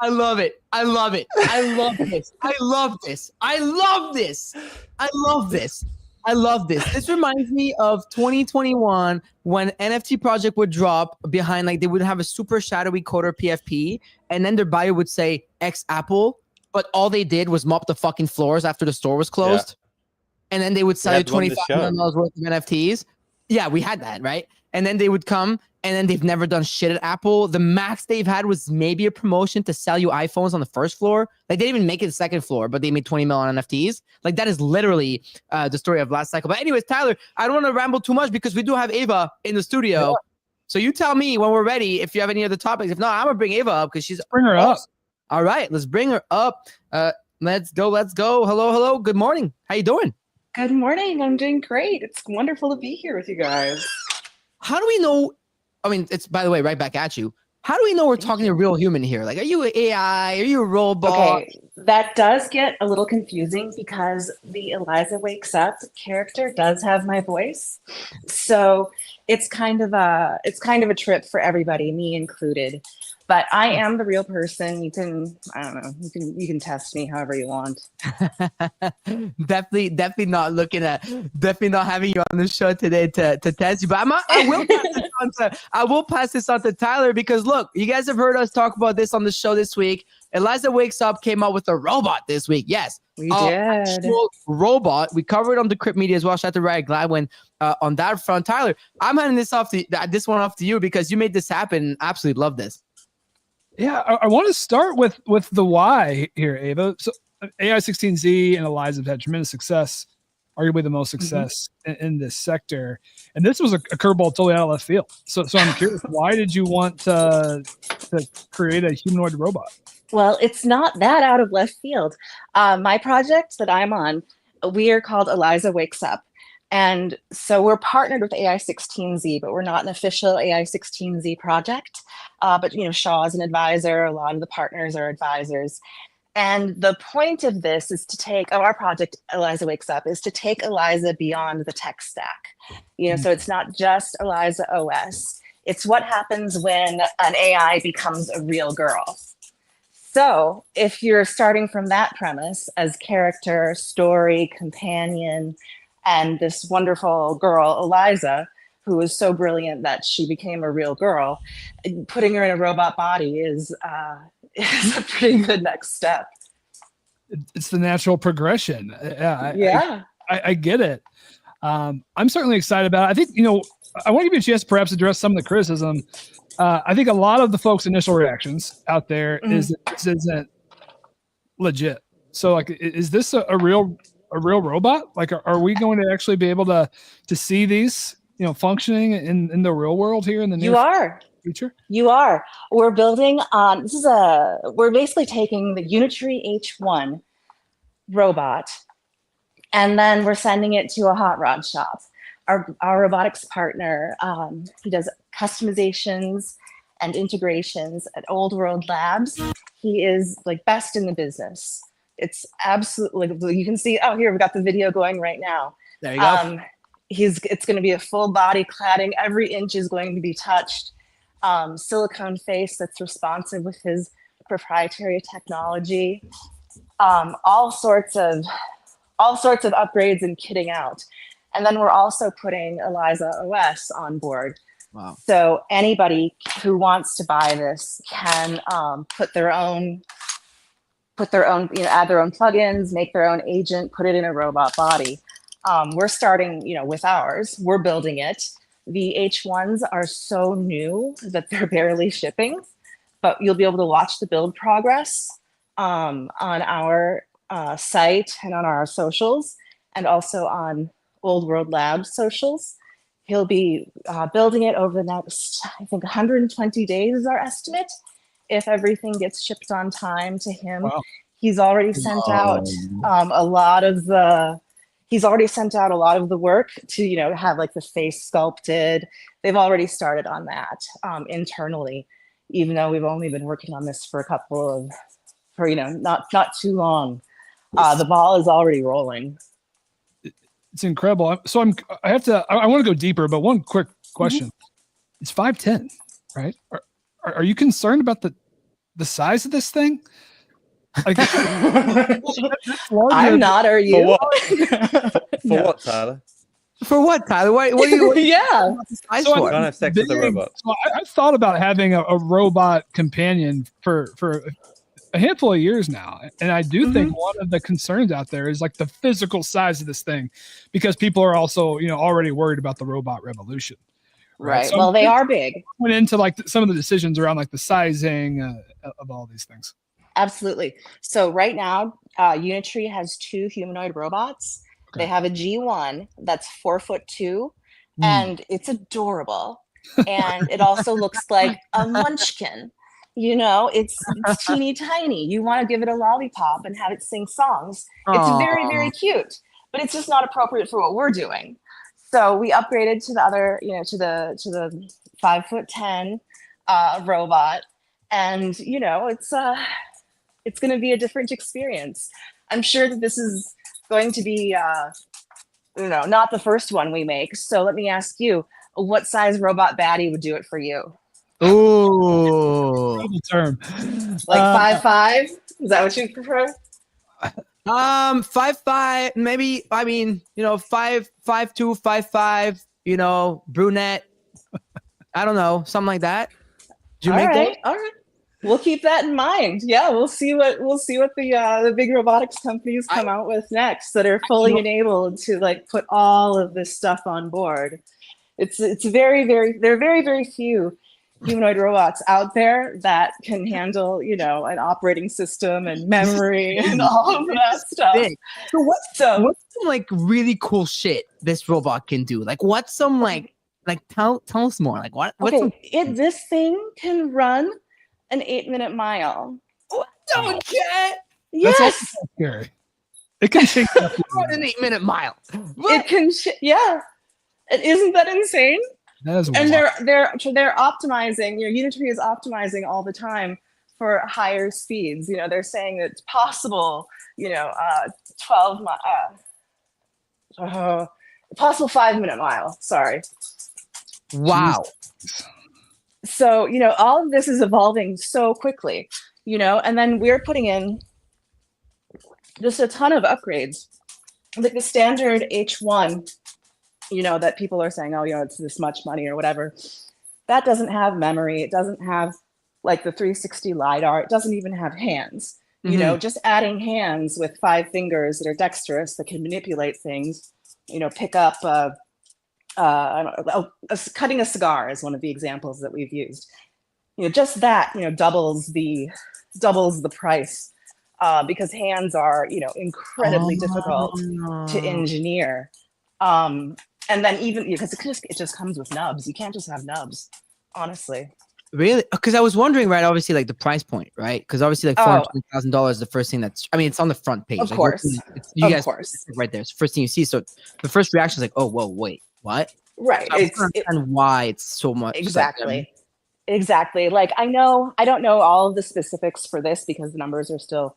I love it. I love it. I love this. I love this. I love this. I love this. I love this. This reminds me of 2021 when NFT project would drop behind, like they would have a super shadowy coder PFP, and then their bio would say X Apple, but all they did was mop the fucking floors after the store was closed. Yeah. And then they would sell you $25 million worth of NFTs. Yeah, we had that, right? And then they would come, and then they've never done shit at Apple. The max they've had was maybe a promotion to sell you iPhones on the first floor. Like they didn't even make it the second floor, but they made 20 million on NFTs. Like that is literally the story of last cycle. But anyways, Tyler, I don't want to ramble too much because we do have Ava in the studio. Yeah. So you tell me when we're ready if you have any other topics. If not, I'm gonna bring Ava up because she's bring her up. All right, let's bring her up. Let's go. Hello. Good morning. How you doing? Good morning. I'm doing great. It's wonderful to be here with you guys. How do we know? I mean, it's, by the way, right back at you. How do we know we're talking to a real human here? Like, are you an AI? Are you a robot? Okay, That does get a little confusing because the Eliza Wakes Up character does have my voice. So it's kind of a trip for everybody, me included. But I am the real person. You can, I don't know, you can test me however you want. Definitely not having you on the show today to test you. But I will pass this on to Tyler, because look, you guys have heard us talk about this on the show this week. Eliza Wakes Up came out with a robot this week. Yes, we did. Actual robot. We covered on the Crypt Media as well. Shout out to Riot Gladwin on that front. Tyler, I'm handing this one off to you because you made this happen. Absolutely love this. Yeah, I want to start with the why here, Ava. So AI16Z and Eliza have had tremendous success, arguably the most success in this sector. And this was a curveball totally out of left field. So I'm curious, why did you want to create a humanoid robot? Well, it's not that out of left field. My project that I'm on, we are called Eliza Wakes Up. And so we're partnered with AI16Z, but we're not an official AI16Z project. But, you know, Shaw is an advisor. A lot of the partners are advisors. And the point of this is to take, our project, Eliza Wakes Up, is to take Eliza beyond the tech stack. You know, so it's not just Eliza OS. It's what happens when an AI becomes a real girl. So if you're starting from that premise as character, story, companion, and this wonderful girl, Eliza, who is so brilliant that she became a real girl, putting her in a robot body is a pretty good next step. It's the natural progression. Yeah. I get it. I'm certainly excited about it. I think, you know, I want to give you a chance to perhaps address some of the criticism. I think a lot of the folks' initial reactions out there is that this isn't legit. So, like, is this a real robot? Like, are we going to actually be able to see these, you know, functioning in the real world here in the near future? You are. We're building on, we're basically taking the Unitree H1 robot, and then we're sending it to a hot rod shop. Our robotics partner, he does customizations and integrations at Old World Labs. He is like best in the business. It's absolutely, you can see, oh, here, we've got the video going right now. There you go. It's going to be a full body cladding. Every inch is going to be touched. Silicone face that's responsive with his proprietary technology. All sorts of upgrades and kitting out. And then we're also putting Eliza OS on board. Wow. So anybody who wants to buy this can put their own, you know, add their own plugins, make their own agent, put it in a robot body. We're starting, you know, with ours. We're building it. The H1s are so new that they're barely shipping, but you'll be able to watch the build progress on our site and on our socials, and also on Old World Labs socials. He'll be building it over the next, I think, 120 days is our estimate, if everything gets shipped on time to him. Wow. He's already sent out a lot of the work to, you know, have like the face sculpted. They've already started on that internally, even though we've only been working on this for you know, not too long. The ball is already rolling. It's incredible. So I want to go deeper, but one quick question. It's 5'10", right? Are you concerned about the size of this thing? Like, I'm not, are you? For what, Tyler? For what, Tyler? What are you? Yeah. So I don't have sex with a robot. So I've thought about having a robot companion for a handful of years now, and I do think one of the concerns out there is like the physical size of this thing, because people are also, you know, already worried about the robot revolution. Right. So well, they are big. Went into like some of the decisions around like the sizing of all these things. Absolutely. So right now, Unitree has 2 humanoid robots. Okay. They have a G1 that's 4'2", and it's adorable. And it also looks like a munchkin. You know, it's teeny tiny. You want to give it a lollipop and have it sing songs. It's very, very cute, but it's just not appropriate for what we're doing. So we upgraded to the other, you know, to the 5'10" robot, and you know, It's going to be a different experience. I'm sure that this is going to be, not the first one we make. So let me ask you, what size robot baddie would do it for you? Ooh. Terrible term. Like 5'5"? Is that what you prefer? 5'5", maybe. I mean, 5'2", 5'5", brunette. I don't know, something like that. Do you All make right, all right. We'll keep that in mind. Yeah, we'll see what the big robotics companies come out with next that are fully enabled to like put all of this stuff on board. It's very, very, there are very, very few humanoid robots out there that can handle, an operating system and memory and all of that stuff. Big. So what's some like really cool shit this robot can do? Like what's some tell us more. Like what's this thing can run an 8-minute mile. Don't get. Yes. That's also scary. It can shake up an 8-minute mile. It can yeah. Isn't that insane? That is and wild. they're optimizing, Unitree is optimizing all the time for higher speeds. They're saying that it's possible, possible 5-minute mile. Sorry. Wow. So, all of this is evolving so quickly, and then we're putting in just a ton of upgrades. Like the standard H1, that people are saying, oh, it's this much money or whatever. That doesn't have memory. It doesn't have like the 360 LiDAR. It doesn't even have hands. Just adding hands with 5 fingers that are dexterous, that can manipulate things, pick up cutting a cigar is one of the examples that we've used. Just that, doubles the price because hands are, incredibly difficult to engineer. And then even because it just comes with nubs. You can't just have nubs, honestly. Really? Because I was wondering, right? Obviously, like the price point, right? Because obviously, like $420,000 is the first thing that's. I mean, it's on the front page. Of like, course. You guys, right there. It's the first thing you see. So the first reaction is like, oh, whoa, wait, what? Right. So and why it's so much. Exactly. Exactly. Like I don't know all of the specifics for this because the numbers are still,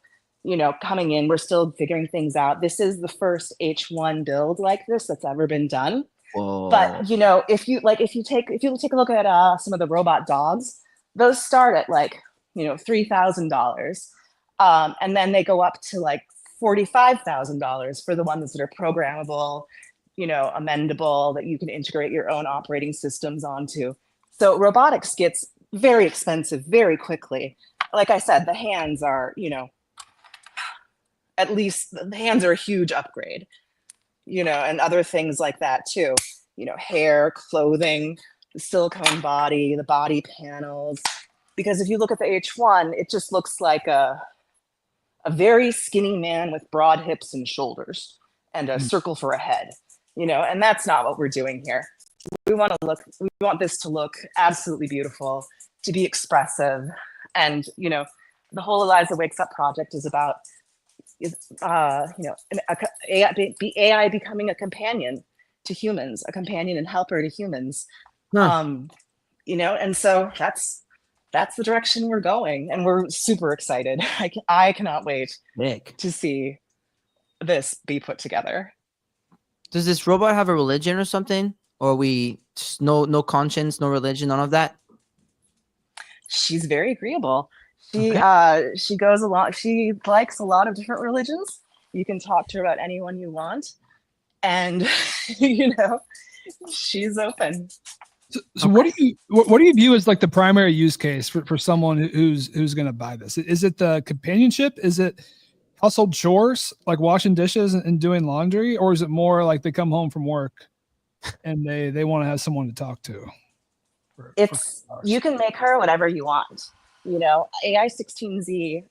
coming in. We're still figuring things out. This is the first H1 build like this that's ever been done. Whoa. But if you take a look at some of the robot dogs, those start at like $3,000, and then they go up to like $45,000 for the ones that are programmable, amendable, that you can integrate your own operating systems onto. So robotics gets very expensive very quickly. Like I said, the hands are at least the hands are a huge upgrade. And other things like that too, hair, clothing, the silicone body, the body panels. Because if you look at the H1, it just looks like a very skinny man with broad hips and shoulders and a circle for a head, and that's not what we're doing here. We want this to look absolutely beautiful, to be expressive. And, the whole Eliza Wakes Up project is about AI becoming a companion to humans, a companion and helper to humans. And so that's the direction we're going, and we're super excited. I cannot wait to see this be put together. Does this robot have a religion or something, or we just no conscience, no religion, none of that? She's very agreeable. She goes along. She likes a lot of different religions. You can talk to her about anyone you want, and she's open. So what do you view as like the primary use case for someone who's going to buy this? Is it the companionship? Is it household chores like washing dishes and doing laundry, or is it more like they come home from work and they want to have someone to talk to? You can make her whatever you want. AI 16Z,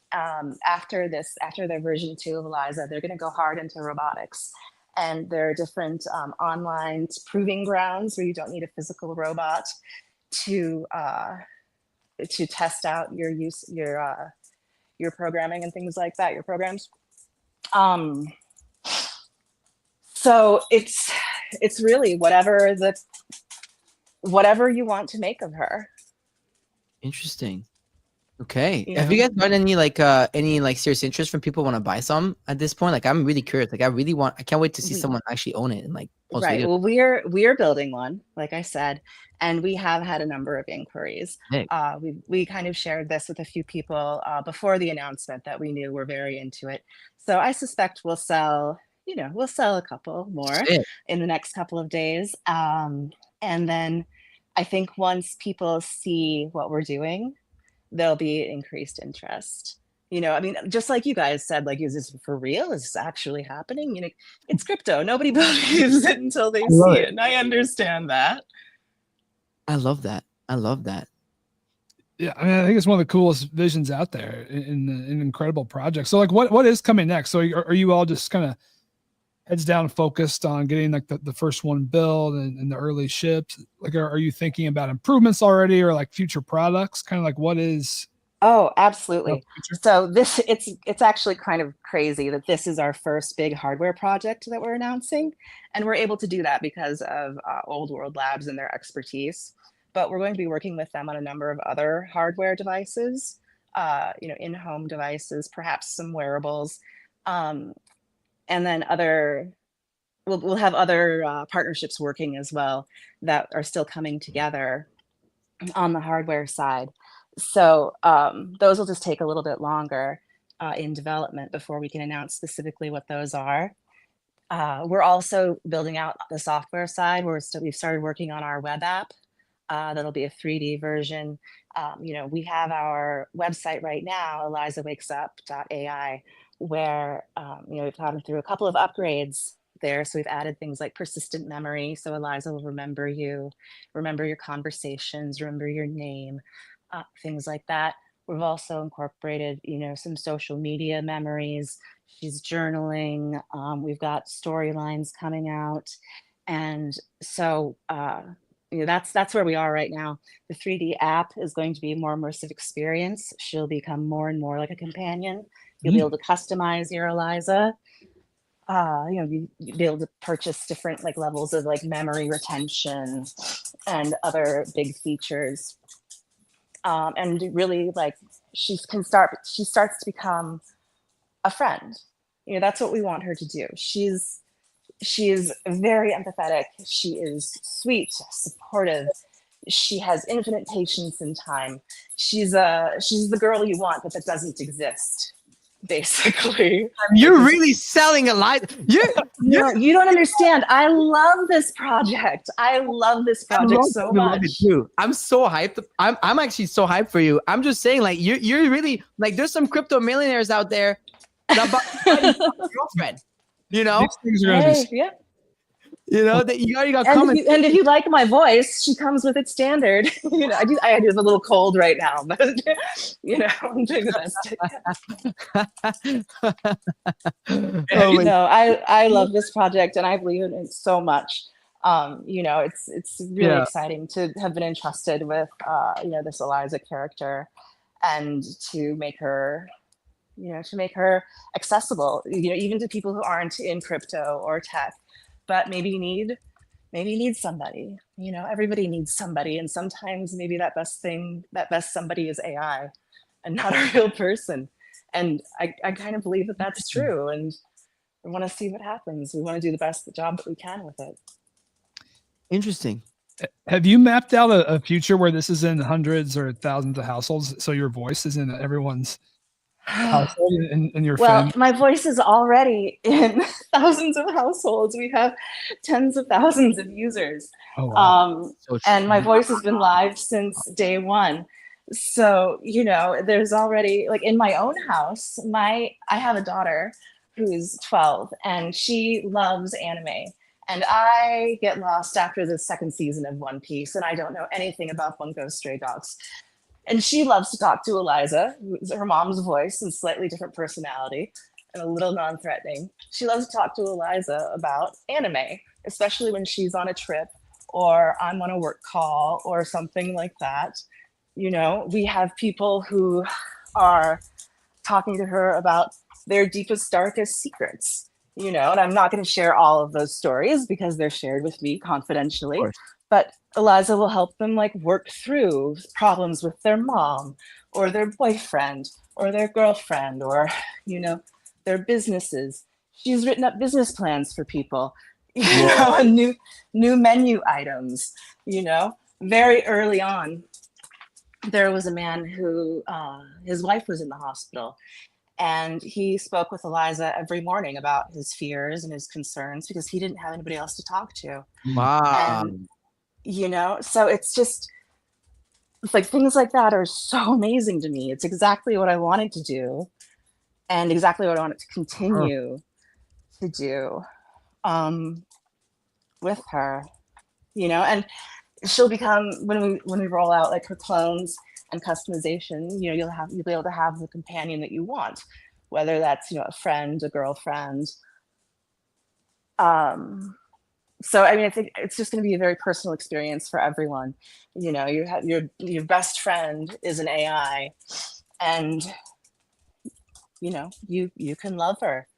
after their version 2 of Eliza, they're going to go hard into robotics. And there are different online proving grounds where you don't need a physical robot to test out your programming and things like that, your programs. So it's really whatever you want to make of her. Interesting. Okay. You Have you know? guys got any like serious interest from people want to buy some at this point? Like I'm really curious. Like I can't wait to see someone actually own it and like post Right. videos. Well, we're building one, like I said, and we have had a number of inquiries. Sick. We kind of shared this with a few people before the announcement that we knew were very into it. So I suspect we'll sell a couple more Sick. in the next couple of days. And then I think once people see what we're doing, there'll be increased interest. I mean, just like you guys said, like, is this for real? Is this actually happening? It's crypto. Nobody believes it until they love see it. it. And I understand that. I love that. I love that. Yeah, I mean, I think it's one of the coolest visions out there in an incredible project. So, like, what is coming next? So, are you all just kind of heads down focused on getting like the first one built and the early ships? Like, are you thinking about improvements already, or like future products? Kind of like what is? Oh, absolutely. future? So it's actually kind of crazy that this is our first big hardware project that we're announcing, and we're able to do that because of Old World Labs and their expertise. But we're going to be working with them on a number of other hardware devices, in-home devices, perhaps some wearables, and then we'll have other partnerships working as well that are still coming together on the hardware side. So those will just take a little bit longer in development before we can announce specifically what those are. We're also building out the software side. We've started working on our web app. That'll be a 3D version. We have our website right now, elizawakesUp.ai, where we've gone through a couple of upgrades there. So we've added things like persistent memory. So Eliza will remember you, remember your conversations, remember your name, things like that. We've also incorporated, some social media memories. She's journaling. We've got storylines coming out. And so, that's where we are right now. The 3D app is going to be a more immersive experience. She'll become more and more like a companion. You'll be able to customize your Eliza. You'll be able to purchase different like levels of like memory retention and other big features. And really like she starts to become a friend. That's what we want her to do. She is very empathetic. She is sweet, supportive. She has infinite patience and time. She's the girl you want, but that doesn't exist, basically. You're really selling a lot. You don't understand. I love this project. I love this project so much. Too. I'm so hyped. I'm actually so hyped for you. I'm just saying, like, you're really like, there's some crypto millionaires out there that buy your girlfriend. These things are gonna be. Yeah. That you already got And comments. if you like my voice, she comes with its standard. I do have a little cold right now, but I'm doing the best. I love this project and I believe in it so much. It's really exciting to have been entrusted with this Eliza character and to make her accessible, even to people who aren't in crypto or tech, but maybe need somebody. Everybody needs somebody, and sometimes maybe that best somebody is AI and not a real person. And I kind of believe that that's true, and we want to see what happens. We want to do the best job that we can with it. Interesting. Have you mapped out a future where this is in hundreds or thousands of households, so your voice is in everyone's household in your family? My voice is already in thousands of households. We have tens of thousands of users. Oh, wow. And my voice has been live since day one. So, there's already, like, in my own house, I have a daughter who's 12 and she loves anime. And I get lost after the second season of One Piece and I don't know anything about Bungo Stray Dogs. And she loves to talk to Eliza, who's her mom's voice and slightly different personality and a little non-threatening. She loves to talk to Eliza about anime, especially when she's on a trip or I'm on a work call or something like that. We have people who are talking to her about their deepest, darkest secrets, and I'm not going to share all of those stories because they're shared with me confidentially. but Eliza will help them like work through problems with their mom or their boyfriend or their girlfriend or, you know, their businesses. She's written up business plans for people, you know, and new menu items, you know. Very early on, there was a man who, his wife was in the hospital, and he spoke with Eliza every morning about his fears and his concerns because he didn't have anybody else to talk to. Wow. And, you know, so it's like things like that are so amazing to me. It's exactly what I wanted to do and exactly what I wanted to continue to do with her, you know. And she'll become, when we roll out like her clones and customization, you know, you'll be able to have the companion that you want, whether that's, you know, a friend, a girlfriend. So I mean, I think it's just going to be a very personal experience for everyone. You know, you have your best friend is an AI, and you know, you can love her.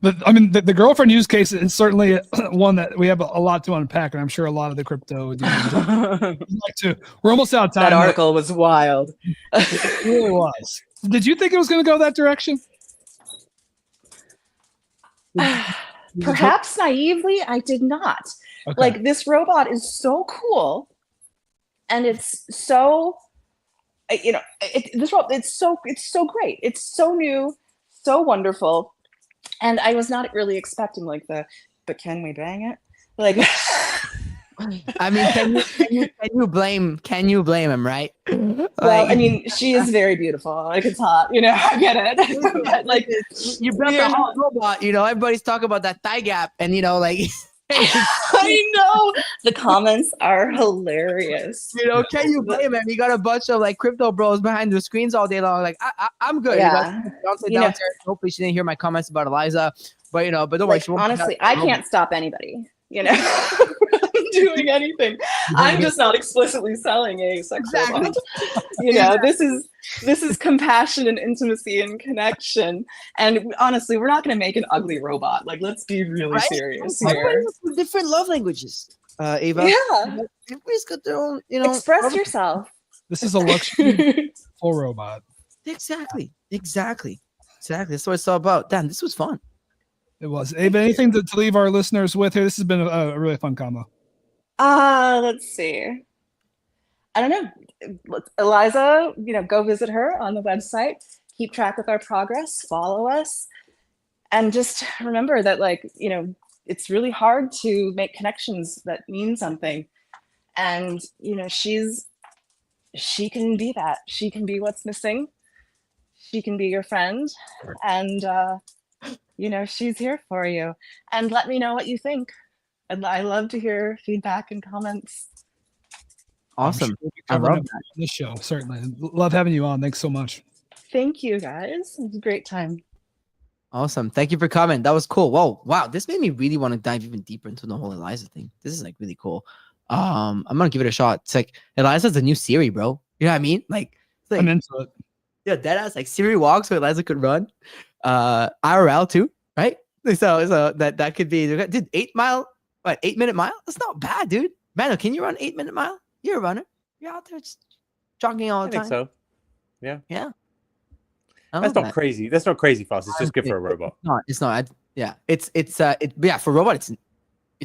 But I mean, the girlfriend use case is certainly one that we have a lot to unpack, and I'm sure a lot of the crypto would like to. We're almost out of time. That article was wild. It really was. Did you think it was going to go that direction? Perhaps naively, I did not. Okay. Like, this robot is so cool, and it's so, you know, it's so great. It's so new, so wonderful, and I was not really expecting like but can we bang it? Like, I mean, can you blame him, right? well, Like, I mean, she is very beautiful. Like, it's hot, you know. I get it. But, like, you built a hot robot, you know. Everybody's talking about that thigh gap, and you know, like, I know the comments are hilarious. you know, can you blame him? You got a bunch of like crypto bros behind the screens all day long. Like, I'm good. Yeah. You know, You know, hopefully she didn't hear my comments about Eliza, but you know, but don't worry. like, She won't be honestly, out- I can't stop anybody, you know, from doing anything. I'm just not explicitly selling a sex robot. You know, this is compassion and intimacy and connection. And honestly, we're not going to make an ugly robot. Like, let's be really serious Everybody here. has different love languages. Ava. Yeah. Everybody's got their own, you know. Express yourself. This is a luxury full robot. Exactly. That's what it's all about. Dan, this was fun. It was. Ava, anything to leave our listeners with here? This has been a really fun combo. Let's see. I don't know. Eliza, you know, go visit her on the website. Keep track of our progress. Follow us. And just remember that, like, you know, it's really hard to make connections that mean something. And, you know, she can be that. She can be what's missing. She can be your friend. And, you know, she's here for you. And let me know what you think. I love to hear feedback and comments. Awesome. Sure we'll be I covering love it on this show, certainly. Love having you on. Thanks so much. Thank you, guys. It was a great time. Awesome. Thank you for coming. That was cool. Whoa. Wow. This made me really want to dive even deeper into the whole Eliza thing. This is like really cool. I'm going to give it a shot. It's like Eliza's a new Siri, bro. You know what I mean? Like, it's like I'm into it. yeah, deadass, like Siri walks so Eliza could run. IRL too, right? So that could be, dude, 8 minute mile? That's not bad, dude. Mano, can you run 8 minute mile? You're a runner. You're out there just jogging all the time. I think so. Yeah. Yeah. That's not crazy. That's not crazy fast. It's just good for a robot. It's not. Yeah, for a robot, it's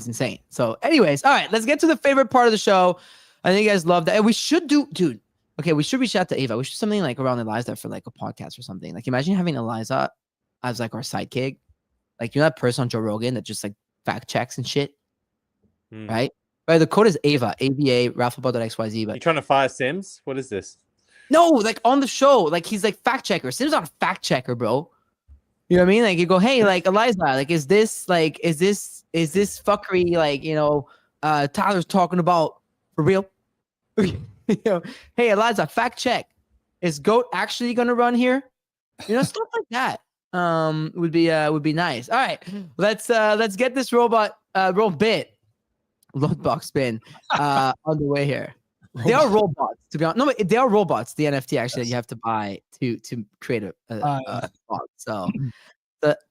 insane. So, anyways, all right, let's get to the favorite part of the show. I think you guys love that. And we should do, dude. Okay, we should reach out to Ava. We should do something like around Eliza for like a podcast or something. Like, imagine having Eliza as like our sidekick. Like, you know that person on Joe Rogan that just like fact checks and shit, right? Right. The code is Ava, AVA, ralphable.xyz. But You trying to fire Sims? What is this? no, like on the show, like he's like fact checker. Sim's not a fact checker, bro. You know what I mean? Like you go, hey, like Eliza, like is this fuckery like, you know, Tyler's talking about for real? You know, hey Eliza, fact check. Is GOAT actually gonna run here? You know, stuff like that. Would be nice. All right, let's get this load box spin on the way here. They are robots, to be honest. No, they are robots. The NFT actually that you have to buy to create a bot. So,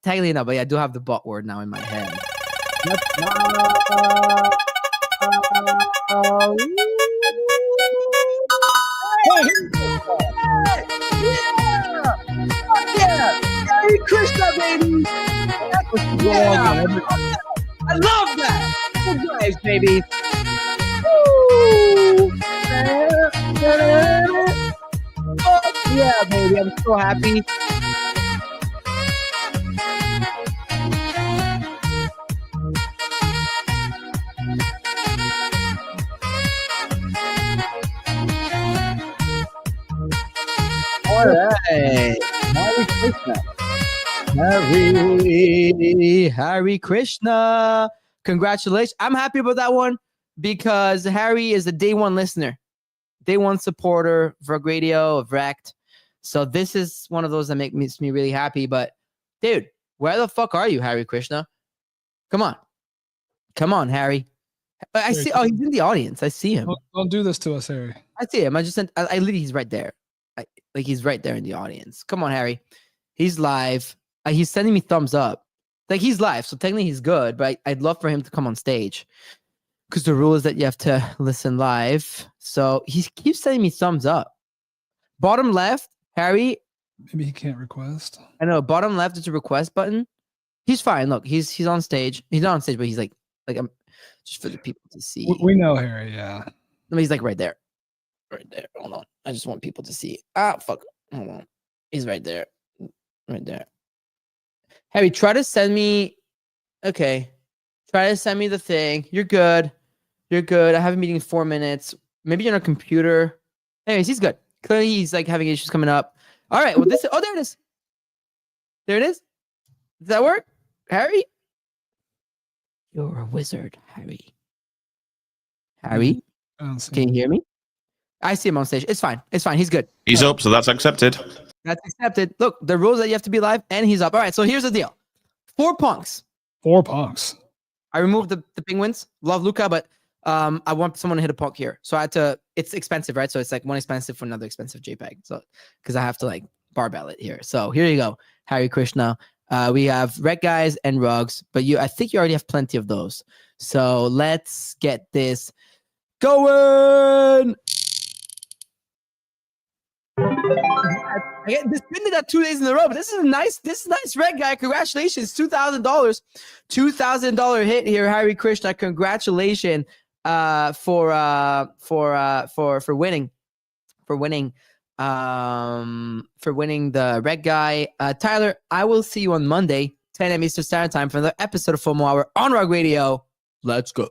technically no, but yeah, I do have the bot word now in my head. Yeah! Merry Krishna, baby! Yeah! I love that! Good guys, baby! Woo! Oh, yeah, baby, I'm so happy. All right. Hare Krishna. Hare Krishna. Congratulations. I'm happy about that one because Harry is a day one listener, day one supporter of Rug Radio, of Rect. So this is one of those that makes me really happy. But dude, where the fuck are you, Hare Krishna? Come on. Come on, Harry. I see. Oh, he's in the audience. I see him. Don't do this to us, Harry. I see him. I literally, he's right there. Like he's right there in the audience. Come on, Harry. He's live. He's sending me thumbs up. Like he's live, so technically he's good. But I'd love for him to come on stage because the rule is that you have to listen live. So he keeps sending me thumbs up. Bottom left, Harry. Maybe he can't request. I know. Bottom left is a request button. He's fine. Look, he's on stage. He's not on stage, but he's like I'm just for the people to see. We know Harry. Yeah. No, he's like right there. Right there. Hold on. I just want people to see. Ah, fuck. Hold on. He's right there. Right there. Harry, try to send me. Okay. Try to send me the thing. You're good. You're good. I have a meeting in 4 minutes. Maybe you're on a computer. Anyways, he's good. Clearly, he's like having issues coming up. All right. Well, this. Oh, there it is. There it is. Does that work, Harry? You're a wizard, Harry. Harry, can you hear me? I see him on stage. It's fine. It's fine. He's good. He's up, so that's accepted. That's accepted. Look, the rules that you have to be live, and he's up. All right, so here's the deal. 4 punks. 4 punks. I removed the penguins. Love Luca, but I want someone to hit a punk here. So I had to, it's expensive, right? So it's like one expensive for another expensive JPEG. So, because I have to like barbell it here. So here you go, Hare Krishna. We have Red Guys and Rugs, but I think you already have plenty of those. So let's get this going. I get this pinned that 2 days in a row, but this is nice, Red Guy. Congratulations, $2,000, $2,000 hit here, Hare Krishna. Congratulations for winning the Red Guy. Tyler, I will see you on Monday, 10 a.m. Eastern Standard Time for another episode of FOMO Hour on Rug Radio. Let's go.